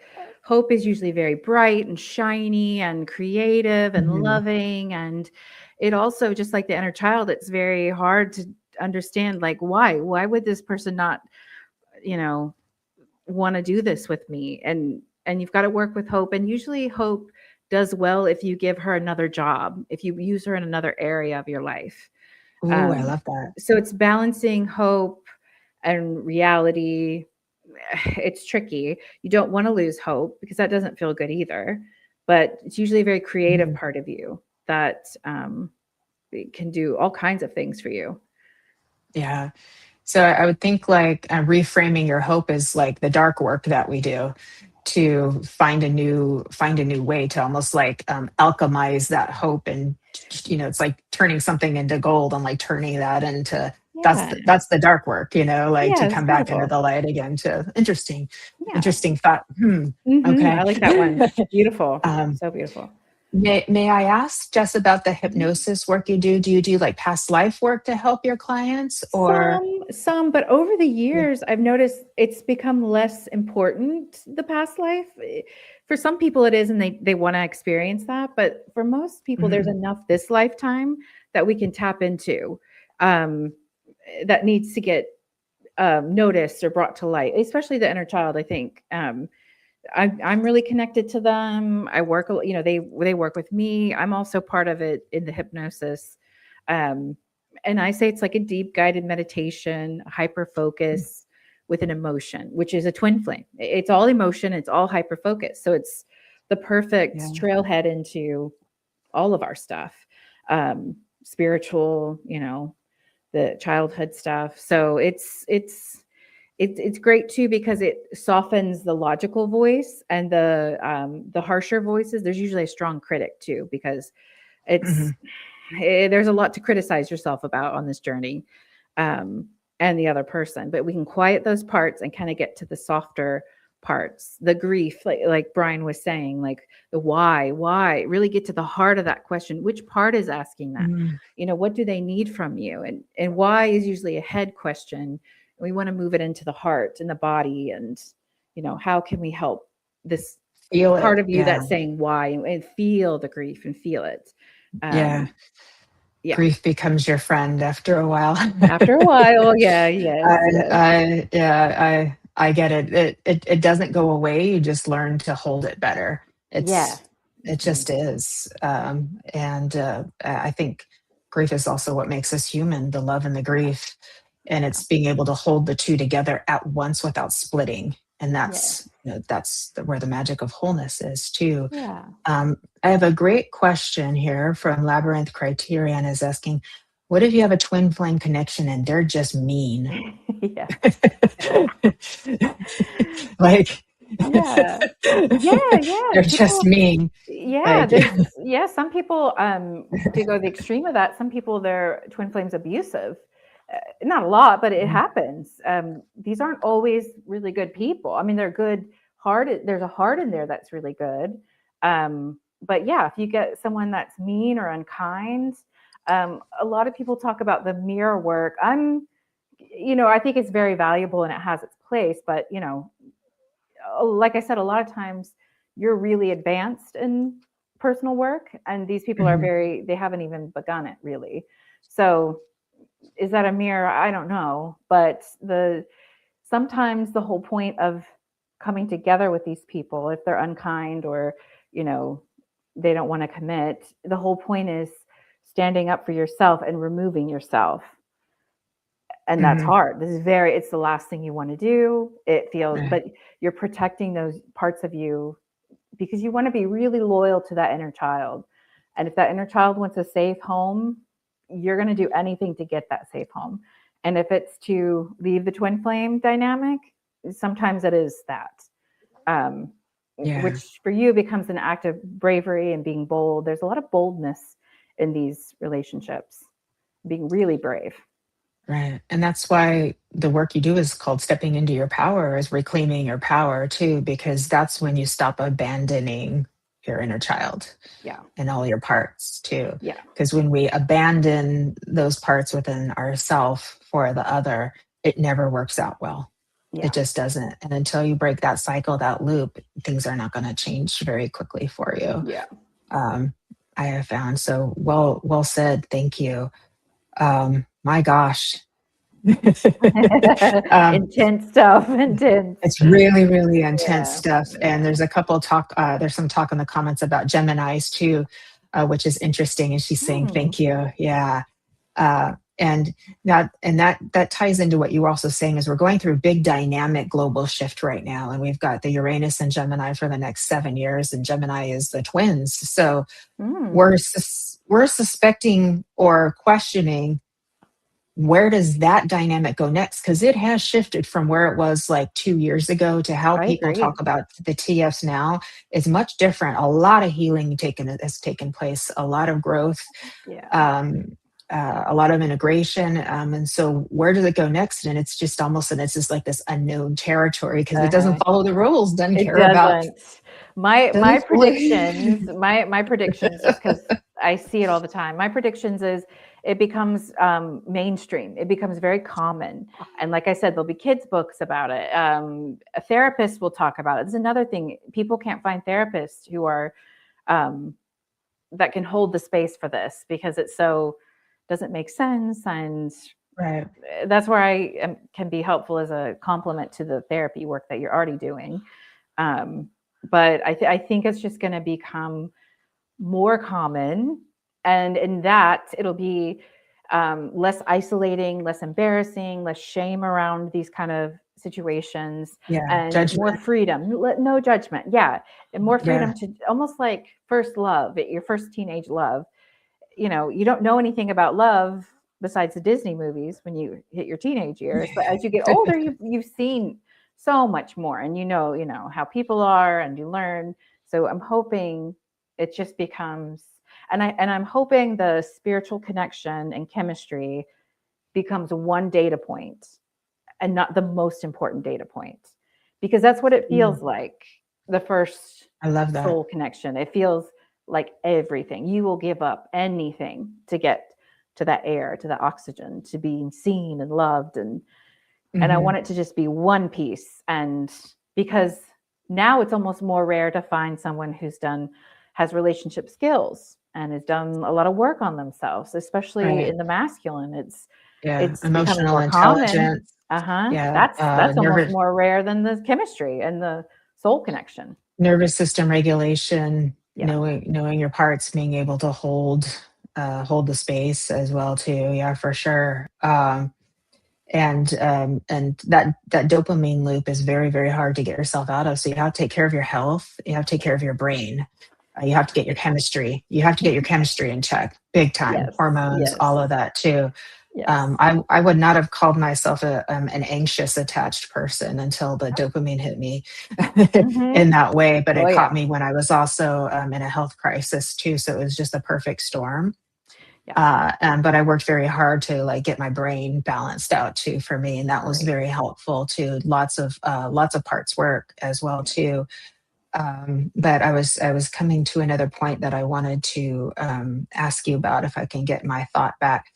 hope is usually very bright and shiny and creative and loving. And it also, just like the inner child, it's very hard to understand, like, why would this person not, want to do this with me? And you've got to work with hope. And usually hope does well if you give her another job, if you use her in another area of your life. Oh, I love that. So it's balancing hope and reality. It's tricky. You don't want to lose hope because that doesn't feel good either. But it's usually a very creative part of you that can do all kinds of things for you. Yeah. So I would think like reframing your hope is like the dark work that we do to find a new way to almost like alchemize that hope. And it's like turning something into gold and like turning that into that's the dark work, to come back into the light again. Interesting thought. Okay, I like that one. Beautiful. So beautiful. May I ask, Jess, about the hypnosis work you do? Do you do like past life work to help your clients, or some? But over the years, I've noticed it's become less important, the past life. For some people it is, and they want to experience that. But for most people, there's enough this lifetime that we can tap into that needs to get noticed or brought to light, especially the inner child, I think. I'm really connected to them. I work, they work with me. I'm also part of it in the hypnosis. And I say it's like a deep guided meditation, hyper focus with an emotion, which is a twin flame. It's all emotion. It's all hyper focus. So it's the perfect trailhead into all of our stuff, spiritual, the childhood stuff. So it's great too, because it softens the logical voice and the harsher voices. There's usually a strong critic too, because there's a lot to criticize yourself about on this journey, and the other person. But we can quiet those parts and kind of get to the softer parts, the grief, like Brian was saying, like the why, really get to the heart of that question. Which part is asking that? What do they need from you? And why is usually a head question. We want to move it into the heart and the body, and how can we help this part of you that's saying why, and feel the grief and feel it. Grief becomes your friend after a while. I get it. It doesn't go away. You just learn to hold it better. It just is. And I think grief is also what makes us human, the love and the grief. And it's being able to hold the two together at once without splitting. And that's where the magic of wholeness is too. I have a great question here from Labyrinth Criterion is asking, what if you have a twin flame connection and they're just mean? Yeah. Like, Yeah. Yeah. they're just People, mean. yeah, Like, some people to go the extreme of that. Some people, their twin flames abusive. Not a lot, but it happens. These aren't always really good people. I mean, they're good heart. There's a heart in there that's really good. But yeah, if you get someone that's mean or unkind, a lot of people talk about the mirror work. I think it's very valuable and it has its place, but like I said, a lot of times you're really advanced in personal work and these people are they haven't even begun it really. So is that a mirror? I don't know. But sometimes the whole point of coming together with these people, if they're unkind or, they don't want to commit, the whole point is standing up for yourself and removing yourself. And that's hard. It's the last thing you want to do. It feels, but you're protecting those parts of you because you want to be really loyal to that inner child. And if that inner child wants a safe home, you're going to do anything to get that safe home. And if it's to leave the twin flame dynamic, sometimes it is that, which for you becomes an act of bravery and being bold. There's a lot of boldness in these relationships, being really brave. right. And that's why the work you do is called stepping into your power, is reclaiming your power too, because that's when you stop abandoning your inner child. Yeah. And all your parts too. Yeah. Because when we abandon those parts within ourself for the other, it never works out well. Yeah. It just doesn't. And until you break that cycle, that loop, things are not going to change very quickly for you. Yeah. I have found. So well said. Thank you. My gosh. Intense stuff. Intense. It's really, really intense stuff. And there's a couple there's some talk in the comments about Geminis too, which is interesting. And she's saying, thank you. Yeah. And that ties into what you were also saying is we're going through a big dynamic global shift right now. And we've got the Uranus and Gemini for the next 7 years, and Gemini is the twins. So we're suspecting or questioning, where does that dynamic go next? Because it has shifted from where it was like 2 years ago to how people talk about the TFs now. It's much different. A lot of healing has taken place, a lot of growth, a lot of integration. And so where does it go next? And it's just like this unknown territory because it doesn't follow the rules, doesn't care about. My predictions, my predictions, just because I see it all the time. My predictions is it becomes mainstream. It becomes very common. And like I said, there'll be kids' books about it. A therapist will talk about it. It's another thing. People can't find therapists who are that can hold the space for this because it doesn't make sense. And that's where I can be helpful as a complement to the therapy work that you're already doing. But I think it's just going to become more common. And in that, it'll be less isolating, less embarrassing, less shame around these kind of situations, and judgment. More freedom, no judgment. Yeah. And more freedom to almost like first love, your first teenage love. You don't know anything about love besides the Disney movies when you hit your teenage years. But as you get older, you've seen so much more, and you know how people are, and you learn. So I'm hoping it just becomes, and I'm hoping the spiritual connection and chemistry becomes one data point and not the most important data point, because that's what it feels like. The first soul connection. It feels like everything. You will give up anything to get to that air, to the oxygen, to being seen and loved. And I want it to just be one piece. And because now it's almost more rare to find someone has relationship skills and has done a lot of work on themselves, especially in the masculine. It's emotional intelligence. That's almost more rare than the chemistry and the soul connection. Nervous system regulation, knowing your parts, being able to hold the space as well too. Yeah, for sure. And that dopamine loop is very, very hard to get yourself out of. So you have to take care of your health. You have to take care of your brain. You have to get your chemistry. You have to get your chemistry in check, big time. Yes, Hormones, yes, all of that too. yes. I would not have called myself an anxious attached person until the dopamine hit me in Mm-hmm. that way. But Oh it caught yeah, me when I was also in a health crisis too. So it was just a perfect storm. yeah. But I worked very hard to like get my brain balanced out too for me, and that was Great. very helpful too. Lots of parts work as well Yeah. too. But I was coming to another point that I wanted to ask you about, if I can get my thought back.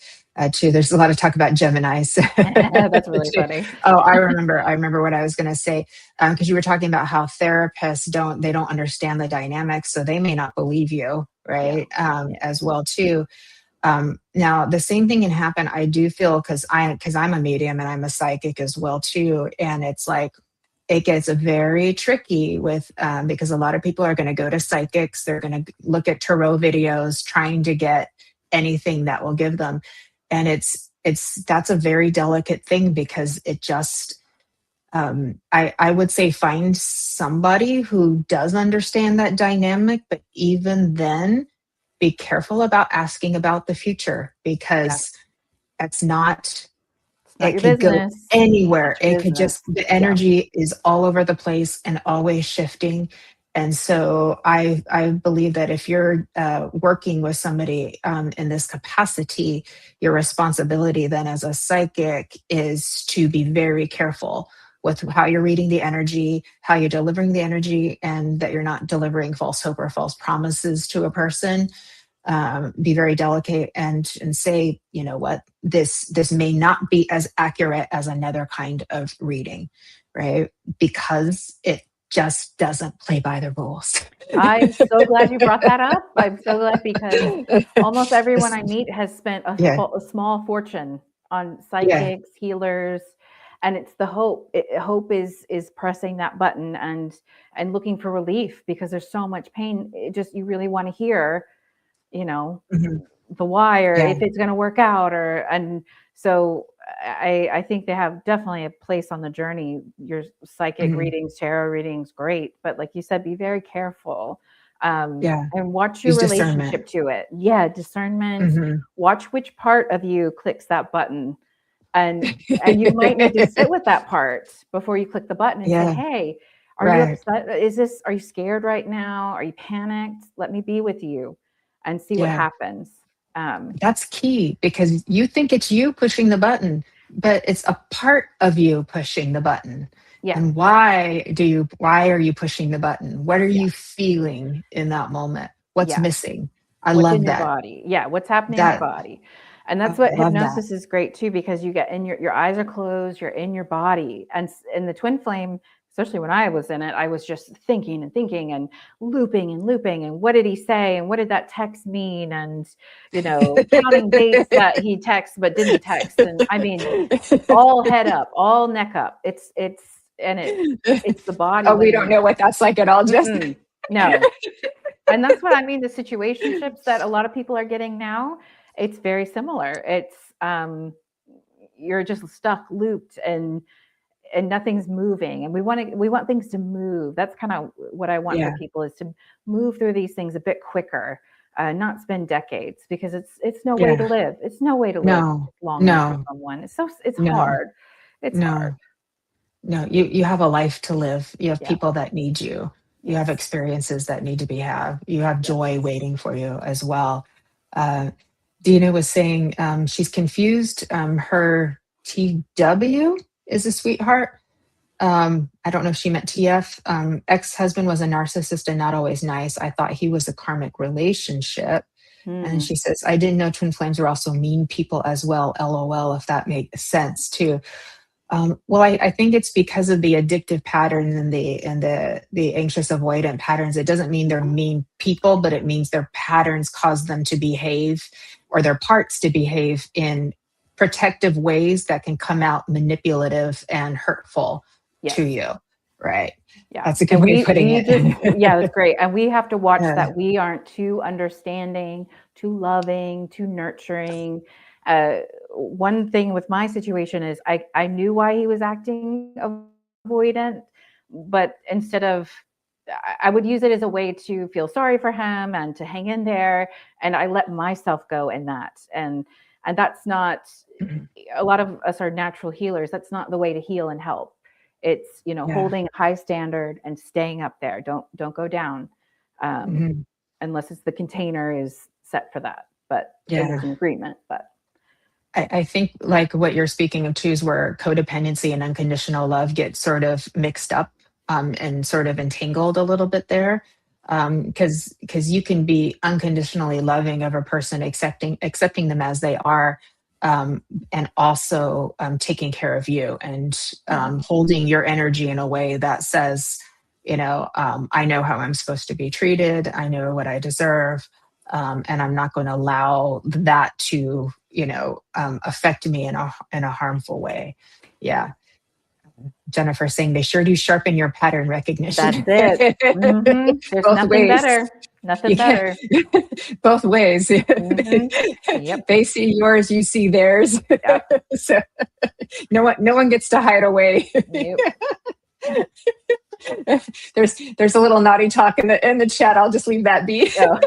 Too, there's a lot of talk about Gemini's. That's really funny. Oh, I remember what I was going to say, because you were talking about how therapists don't understand the dynamics, so they may not believe you, Yeah, right? yeah. As well too. Now the same thing can happen. I do feel, because I'm a medium and I'm a psychic as well too, and it's like it gets very tricky with because a lot of people are going to go to psychics, they're going to look at tarot videos trying to get anything that will give them, and it's that's a very delicate thing, because it just I would say find somebody who does understand that dynamic, but even then, be careful about asking about the future, Yeah. because that's not, It's not it your could go business. It's not anywhere. your It could business. just, the Yeah. energy is all over the place and always shifting. And so I believe that if you're working with somebody in this capacity, your responsibility then as a psychic is to be very careful with how you're reading the energy, how you're delivering the energy, and that you're not delivering false hope or false promises to a person. Be very delicate and say, you know what, this may not be as accurate as another kind of reading, right? Because it just doesn't play by the rules. I'm so glad you brought that up. I'm so glad because almost everyone I meet has spent Yeah, a small fortune on yeah, psychics, healers, and it's the hope. Hope is pressing that button and looking for relief because there's so much pain. It just you really want to hear, you know, mhm, the why or yeah, if it's going to work out or and so I think they have definitely a place on the journey. Your psychic mhm, readings, tarot readings, great, but like you said, be very careful yeah. and watch your Use discernment. relationship to it. Yeah, discernment. Mhm. Watch which part of you clicks that button, and you might need to sit with that part before you click the button and say, Yeah, "Hey, are you right. upset? Are you scared right now? Are you panicked? Let me be with you and see what Yeah. happens." Um, That's key, because you think it's you pushing the button, but it's a part of you pushing the button. yeah, And why are you pushing the button? What are yeah, you feeling in that moment? What's yeah. missing? I What's in love your that. body? Yeah, what's happening in your That body? And I that's what love that. hypnosis is great too, because you get in your eyes are closed, you're in your body. And in the twin flame, especially when I was in it, I was just thinking and thinking and looping and looping. And what did he say? And what did that text mean? And, counting dates that he texted but didn't text. And I mean, all head up, all neck up. And it's the body Oh, we when don't you're, know what that's like at all, just mm-mm, no. And that's what I mean, the situationships that a lot of people are getting now, it's very similar. It's, you're just stuck, looped, and nothing's moving. And we want things to move. That's kind of what I want for yeah, people is to move through these things a bit quicker, not spend decades because it's no way to yeah. live. It's no way to live No, longing for no, someone. It's no, hard. It's hard. no. No, you have a life to live. You have Yeah. people that need you. You have Yes. experiences that need to be had. You have joy Yes. waiting for you as well. Uh, Dina was saying she's confused. Her TW is a sweetheart. I don't know if she meant TF. Ex-husband was a narcissist and not always nice. I thought he was a karmic relationship. And Hmm. she says, I didn't know twin flames were also mean people as well. LOL, if that makes sense too. Well, I think it's because of the addictive patterns and the anxious avoidant patterns. It doesn't mean they're mean people, but it means their patterns cause them to behave, or their parts to behave in protective ways that can come out manipulative and hurtful to Yes. you. Right. Yeah. That's a good And way of putting we just it. yeah, that's great. And we have to watch Yeah. that we aren't too understanding, too loving, too nurturing. Uh, One thing with my situation is I knew why he was acting avoidant, but instead of I would use it as a way to feel sorry for him and to hang in there. And I let myself go in that. And that's not, a lot of us are natural healers. That's not the way to heal and help. It's, holding a high standard and staying up there. Don't go down. Unless it's the container is set for that, but there's an agreement. But I think like what you're speaking of too is where codependency and unconditional love get sort of mixed up and sort of entangled a little bit there. Because you can be unconditionally loving of a person, accepting them as they are, and also taking care of you and holding your energy in a way that says, I know how I'm supposed to be treated. I know what I deserve. And I'm not going to allow that to, affect me in a harmful way. Yeah. Jennifer saying they sure do sharpen your pattern recognition. That's it. There's Both nothing ways. better. Nothing better. Both ways. Yep. They see yours, you see theirs. Yep. So no one gets to hide away. Yep. There's a little naughty talk in the chat. I'll just leave that be. Oh.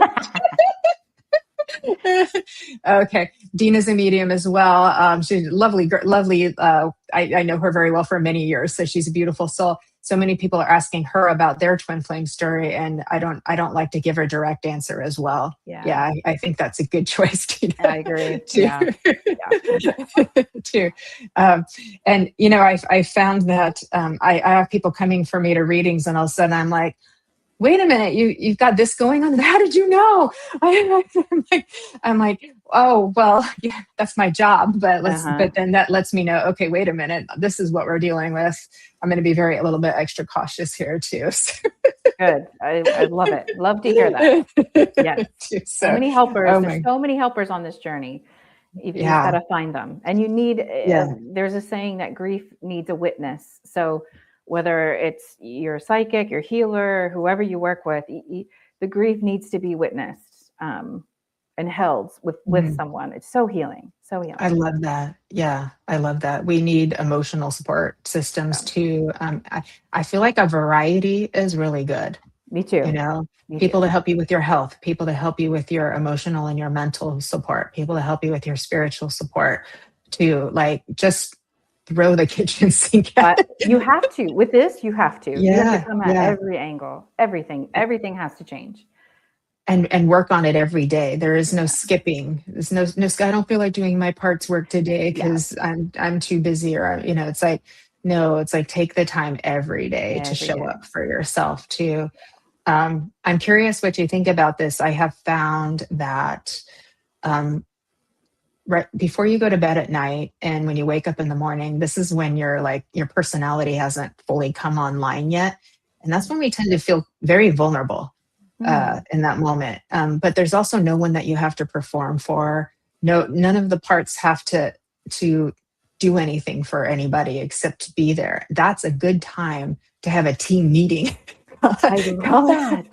Okay. Dina's a medium as well. She's lovely. I know her very well for many years, so she's a beautiful soul. So many people are asking her about their twin flame story, and I don't like to give a direct answer as well. Yeah, I think that's a good choice, Dina. I agree. Too. And I found that I have people coming for me to readings, and all of a sudden I'm like, wait a minute, you've got this going on. How did you know? I'm like, oh, well, yeah, that's my job. But but then that lets me know, okay, wait a minute, this is what we're dealing with. I'm going to be a little bit extra cautious here too. So. Good. I love it. Love to hear that. Yes. So many helpers. There's so many helpers on this journey. You've got to find them. And you need, there's a saying that grief needs a witness. So whether it's your psychic, your healer, whoever you work with, the grief needs to be witnessed and held with someone. It's so healing. So healing. I love that. Yeah, I love that. We need emotional support systems too. I feel like a variety is really good. Me too. People to help you with your health, people to help you with your emotional and your mental support, people to help you with your spiritual support, to just throw the kitchen sink at. You have to. With this, you have to. Yeah, you have to come at every angle. Everything has to change. And work on it every day. There is no skipping. There's no I don't feel like doing my parts work today because I'm too busy, or it's like, no, it's like take the time every day to show up for yourself too. I'm curious what you think about this. I have found that right before you go to bed at night and when you wake up in the morning, this is when your personality hasn't fully come online yet. And that's when we tend to feel very vulnerable in that moment. But there's also no one that you have to perform for. None of the parts have to do anything for anybody except to be there. That's a good time to have a team meeting. I love that.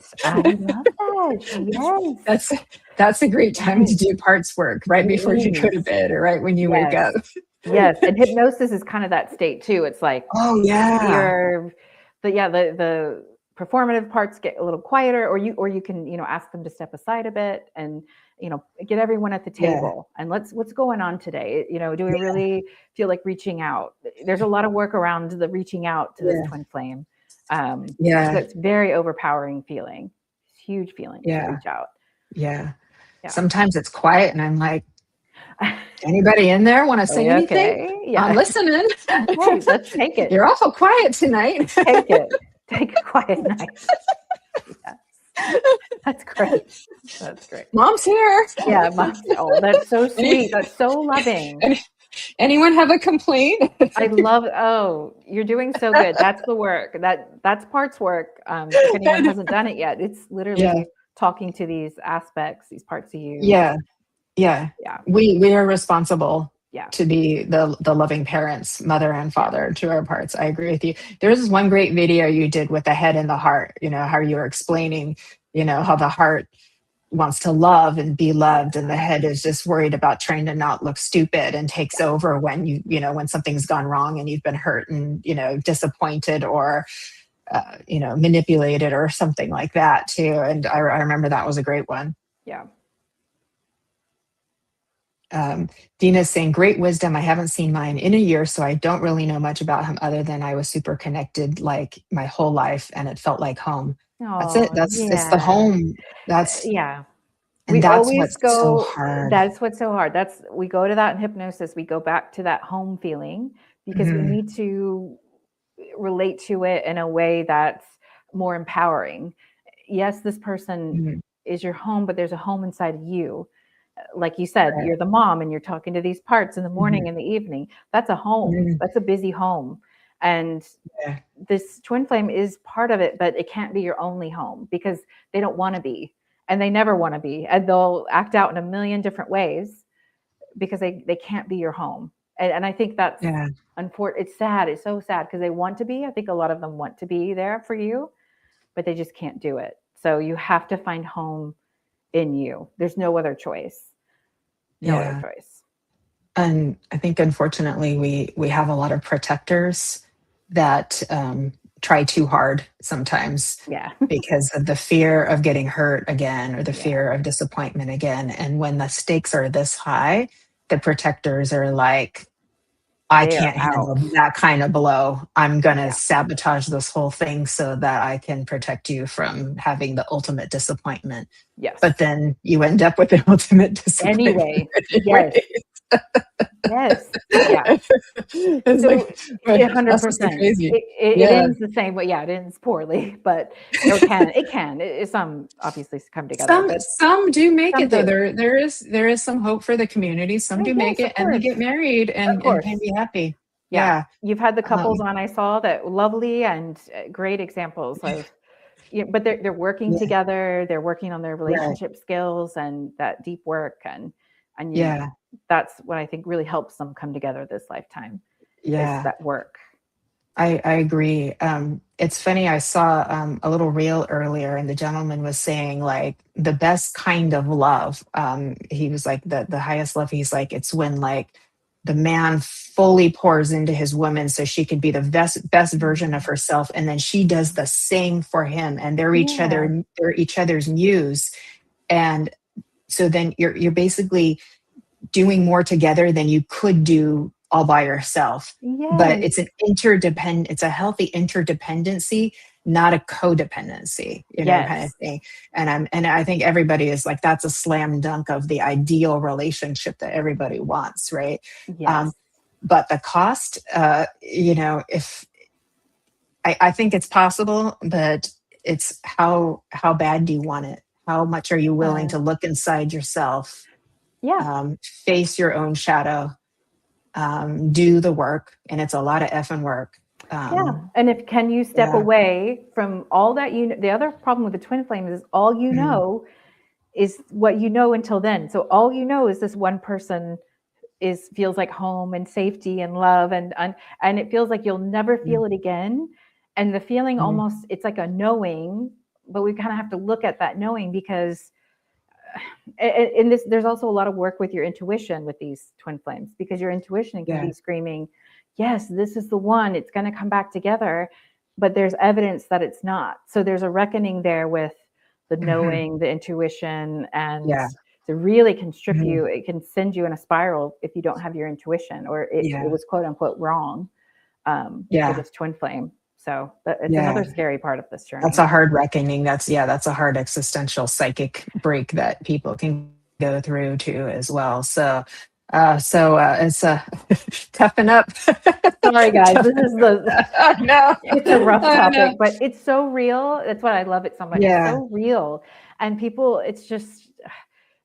Yes. That's a great time to do parts work right before you go to bed or right when you wake up. Yes. And hypnosis is kind of that state too. It's like, oh yeah. The performative parts get a little quieter, or you can, ask them to step aside a bit and, get everyone at the table and what's going on today? Do we really feel like reaching out? There's a lot of work around the reaching out to this twin flame. So it's very overpowering feeling. It's huge feeling to reach out. Yeah. Sometimes it's quiet and I'm like, anybody in there want to say anything? Yeah. I'm listening. Okay, let's take it. You're awful quiet tonight. Take it. Take a quiet night. That's great. That's great. Mom's here. Yeah, oh, that's so sweet. That's so loving. Anyone have a complaint? I love. Oh, you're doing so good. That's the work. That's parts work. If anyone hasn't done it yet, it's literally talking to these aspects, these parts of you. Yeah. We are responsible. To be the loving parents, mother and father to our parts. I agree with you. There's this one great video you did with the head and the heart, how you were explaining, how the heart wants to love and be loved, and the head is just worried about trying to not look stupid and takes over when when something's gone wrong and you've been hurt and, disappointed or manipulated or something like that too. And I remember that was a great one. Yeah. Dina's saying, great wisdom. I haven't seen mine in a year, so I don't really know much about him other than I was super connected like my whole life and it felt like home. That's it. Oh, It's the yeah. home. Yeah. And We that's always what's so go, hard. that's what's so hard. We go to that in hypnosis. We go back to that home feeling because we Mhm, need to relate to it in a way that's more empowering. Yes, this person mhm, is your home, but there's a home inside of you. Like you said, right, you're the mom and you're talking to these parts in the mhm, morning and the evening. That's a home. mhm, That's a busy home. And yeah, this twin flame is part of it, but it can't be your only home because they don't want to be and they never want to be. And they'll act out in a million different ways because they can't be your home. And I think that's yeah, unfortunate. It's sad. It's so sad because they want to be. I think a lot of them want to be there for you, but they just can't do it. So you have to find home in you. There's no other choice. No other yeah. choice. And I think unfortunately we have a lot of protectors that try too hard sometimes Yeah. because of the fear of getting hurt again or the Yeah. fear of disappointment again. And when the stakes are this high, the protectors are like, I They are can't handle out. that kind of blow. I'm going to Yeah. sabotage this whole thing so that I can protect you from having the ultimate disappointment. Yes. But then you end up with the ultimate disappointment Anyway. anyway. Yes. Yes. Yeah. It's So like, that's what's so 100%. crazy. It Yeah. ends the same way. Yeah, it ends poorly, but some obviously come together, but Some do make some it though. do. There is some hope for the community. Some do make Yes, it and they get married of and can course. be happy. Yeah. Yeah. You've had the couples Um, on I saw that lovely and great examples of, but they're working yeah. together. They're working on their Right. relationship skills and that deep work and Yeah. that's what I think really helps them come together this lifetime is Yeah. that work. I agree. It's funny. I saw a little reel earlier, and the gentleman was saying like the best kind of love. He was like the highest love. He's like it's when like the man fully pours into his woman so she could be the best version of Mhm. herself, and then she does the same for him, and Yeah. they're each other's muse, and so then you're basically doing more together than you could do all by yourself. But Yes. it's a healthy interdependency, not a codependency, kind of Yes. thing. And I think everybody is like, that's a slam dunk of the ideal relationship that everybody wants, right? Yes. But the cost, if I think it's possible, but it's how bad do you want it? How much are you willing Yeah. to look inside yourself, Yeah. face your own shadow, do the work, and it's a lot of effing work. Yeah. And if can you step Yeah. away from all that the other problem with the twin flames is all you Mhm. know is what you know until then. So all you know is this one person feels like home and safety and love and it feels like you'll never Mhm. feel it again. And the feeling Mhm. almost it's like a knowing, but we kind of have to look at that knowing because in this there's also a lot of work with your intuition with these twin flames because your intuition can Yeah. be screaming, yes, this is the one, it's going to come back together, but there's evidence that it's not. So there's a reckoning there with the Mhm. knowing, the intuition, and Yeah. it really can strip Mhm. you, it can send you in a spiral if you don't have your intuition or it Yeah. was quote unquote wrong for Yeah. this twin flame. So it's Yeah. another scary part of this That's journey. a hard reckoning. That's a hard existential psychic break that people can go through too as well. So it's toughen up. Sorry guys, this Toughen is the up. No, it's a rough I topic, know. but it's so real. That's what I love it so much. It's Yeah. so real. And people, it's just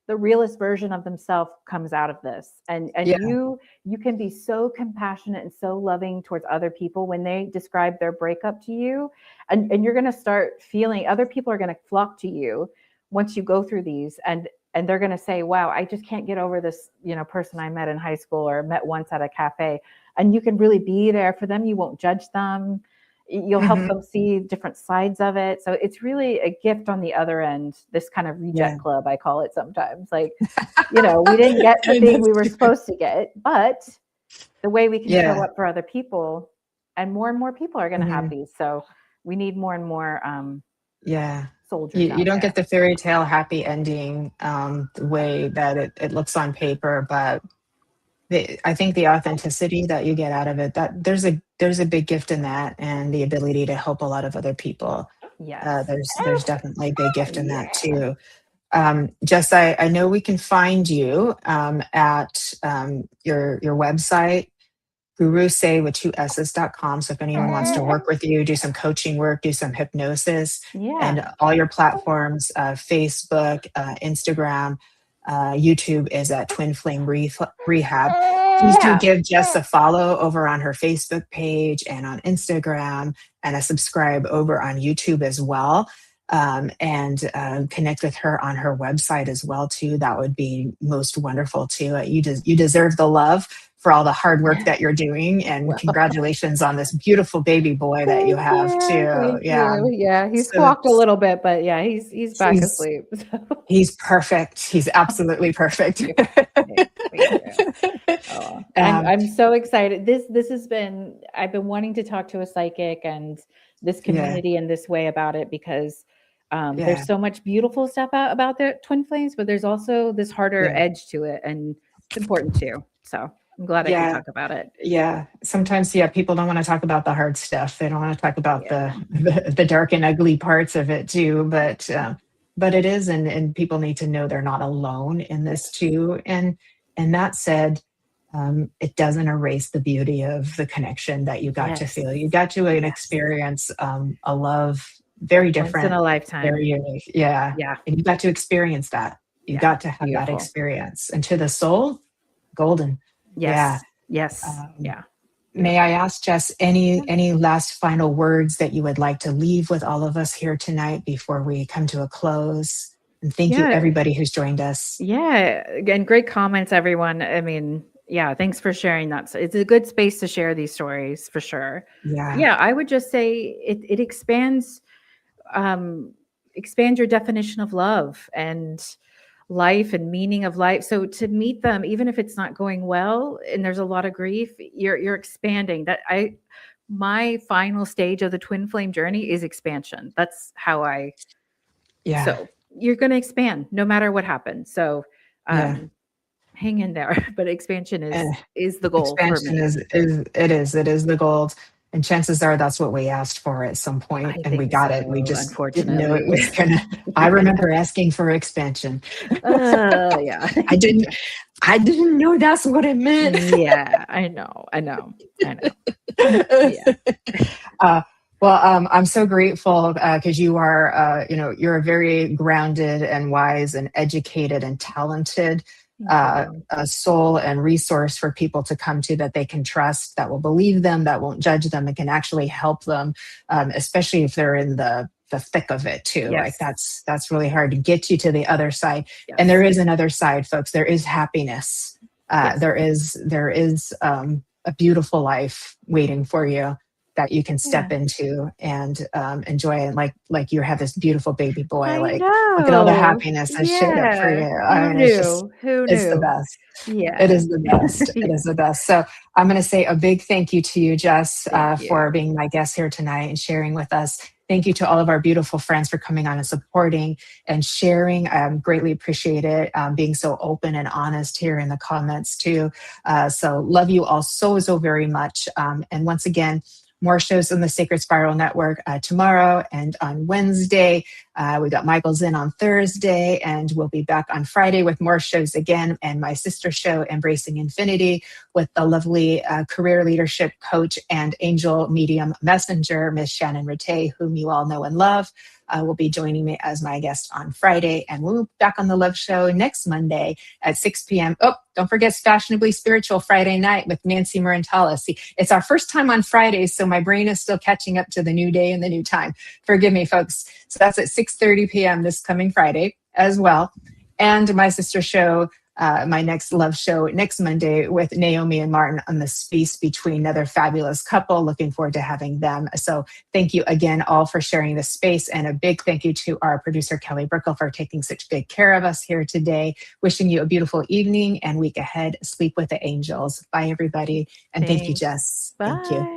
the realest version of themselves comes out of this. And Yeah. you can be so compassionate and so loving towards other people when they describe their breakup to you. And you're gonna start feeling other people are gonna flock to you once you go through these and they're gonna say, wow, I just can't get over this, person I met in high school or met once at a cafe. And you can really be there for them. You won't judge them. You'll help Mhm. them see different sides of it. So it's really a gift on the other end, this kind of Yeah. reject club, I call it sometimes. Like, we didn't get the thing That's we were cute. supposed to get, but the way we can show Yeah. up for other people and more people are going to have Mhm. these. So We need more and more Yeah. soldiers You out don't there. get the fairy tale happy ending the way that it looks on paper, but I think the authenticity that you get out of it, that there's a big gift in that, and the ability to help a lot of other people. Yes. There's definitely a big gift in that Yeah. too. Jess, I know we can find you at your website, gurusay with two S's.com. So if anyone wants to work with you, do some coaching work, do some hypnosis, Yeah. and all your platforms, Facebook, Instagram, YouTube is at Twin Flame Rehab. Please do Yeah. give Jess a follow over on her Facebook page and on Instagram, and a subscribe over on YouTube as well. And connect with her on her website as well too. That would be most wonderful too. You deserve the love for all the hard work that you're doing, and Well, congratulations on this beautiful baby boy that you thank have you. too. Thank Yeah. you. Yeah. He So squawked a little bit, but yeah, he's back he's asleep. he's perfect. He's absolutely perfect. Thank you. Thank you. Oh, um, I'm so excited. This has been, I've been wanting to talk to a psychic and this yeah, community in this way about it, because yeah, there's so much beautiful stuff about the twin flames, but there's also this harder yeah, edge to it, and it's important too. So I'm glad I could yeah. talk about it. Yeah, sometimes, yeah, people don't want to talk about the hard stuff. They don't want to talk about Yeah. the dark and ugly parts of it too. But it is, and people need to know they're not alone in this too. And that said, it doesn't erase the beauty of the connection that you got to Yes. feel. You got to Yes. experience a love very Once in different, a lifetime. very unique. Yeah, Yeah. and you got to experience that. You Yeah. got to have that Beautiful. experience, and to the soul, golden. Yeah. Yes. Yes. Um, Yeah. May I Beautiful. ask, Jess, any last final words that you would like to leave with all of us here tonight before we come to a close? And thank you, Yeah. everybody who's joined us. Yeah. Again, great comments, everyone. I mean, yeah, thanks for sharing that. So it's a good space to share these stories for sure. Yeah, Yeah, I would just say it expand your definition of love and life and meaning of life. So to meet them, even if it's not going well and there's a lot of grief, you're expanding. My final stage of the twin flame journey is expansion. That's how yeah, so you're going to expand no matter what happens. So yeah. hang in there. But expansion Eh, is the goal for Expansion me. is the gold. And chances are that's what we asked for at some point, I and we think got it. We so, just didn't know it unfortunately. was gonna. I remember asking for expansion. Yeah. I didn't know that's what it meant. Yeah, I know. Yeah. Well, I'm so grateful because you are, you're a very grounded and wise and educated and talented Thank you. soul and resource for people to come to that they can trust, that will believe them, that won't judge them, and can actually help them, especially if they're in the thick of it too. Like Yes. that's really hard to get you to the other side. And Yes. there is another side, folks. There is happiness. Yes. There is a beautiful life waiting for you that you can step Yeah. into and enjoy it. Like you have this beautiful baby boy. I Like, look at all the know. happiness I showed up for Yeah. you. I Who mean, it's just, knew? Who it's the knew? best. It Yeah. is the best. It Yeah. is the best. So I'm going to say a big thank you to you, Jess, Thank for you. being my guest here tonight and sharing with us. Thank you to all of our beautiful friends for coming on and supporting and sharing. Greatly appreciate it. Being so open and honest here in the comments too. So love you all so very much. And once again, more shows on the Sacred Spiral Network tomorrow and on Wednesday. We got Michael's in on Thursday, and we'll be back on Friday with more shows again. And my sister show, Embracing Infinity, with the lovely career leadership coach and angel medium messenger, Miss Shannon Rattay, whom you all know and love, will be joining me as my guest on Friday. And we'll be back on the Love Show next Monday at 6 p.m. Oh, don't forget Fashionably Spiritual Friday night with Nancy Marantala. See, it's our first time on Fridays, so my brain is still catching up to the new day and the new time. Forgive me, folks. So that's at 6:30 p.m. this coming Friday as well. And my sister show, my next love show next Monday with Naomi and Martin on the space between, another fabulous couple. Looking forward to having them. So thank you again all for sharing the space, and a big thank you to our producer Kelly Brickle for taking such good care of us here today. Wishing you a beautiful evening and week ahead. Sleep with the angels. Bye everybody, and thank you, Thanks. Jess. Bye. Thank you.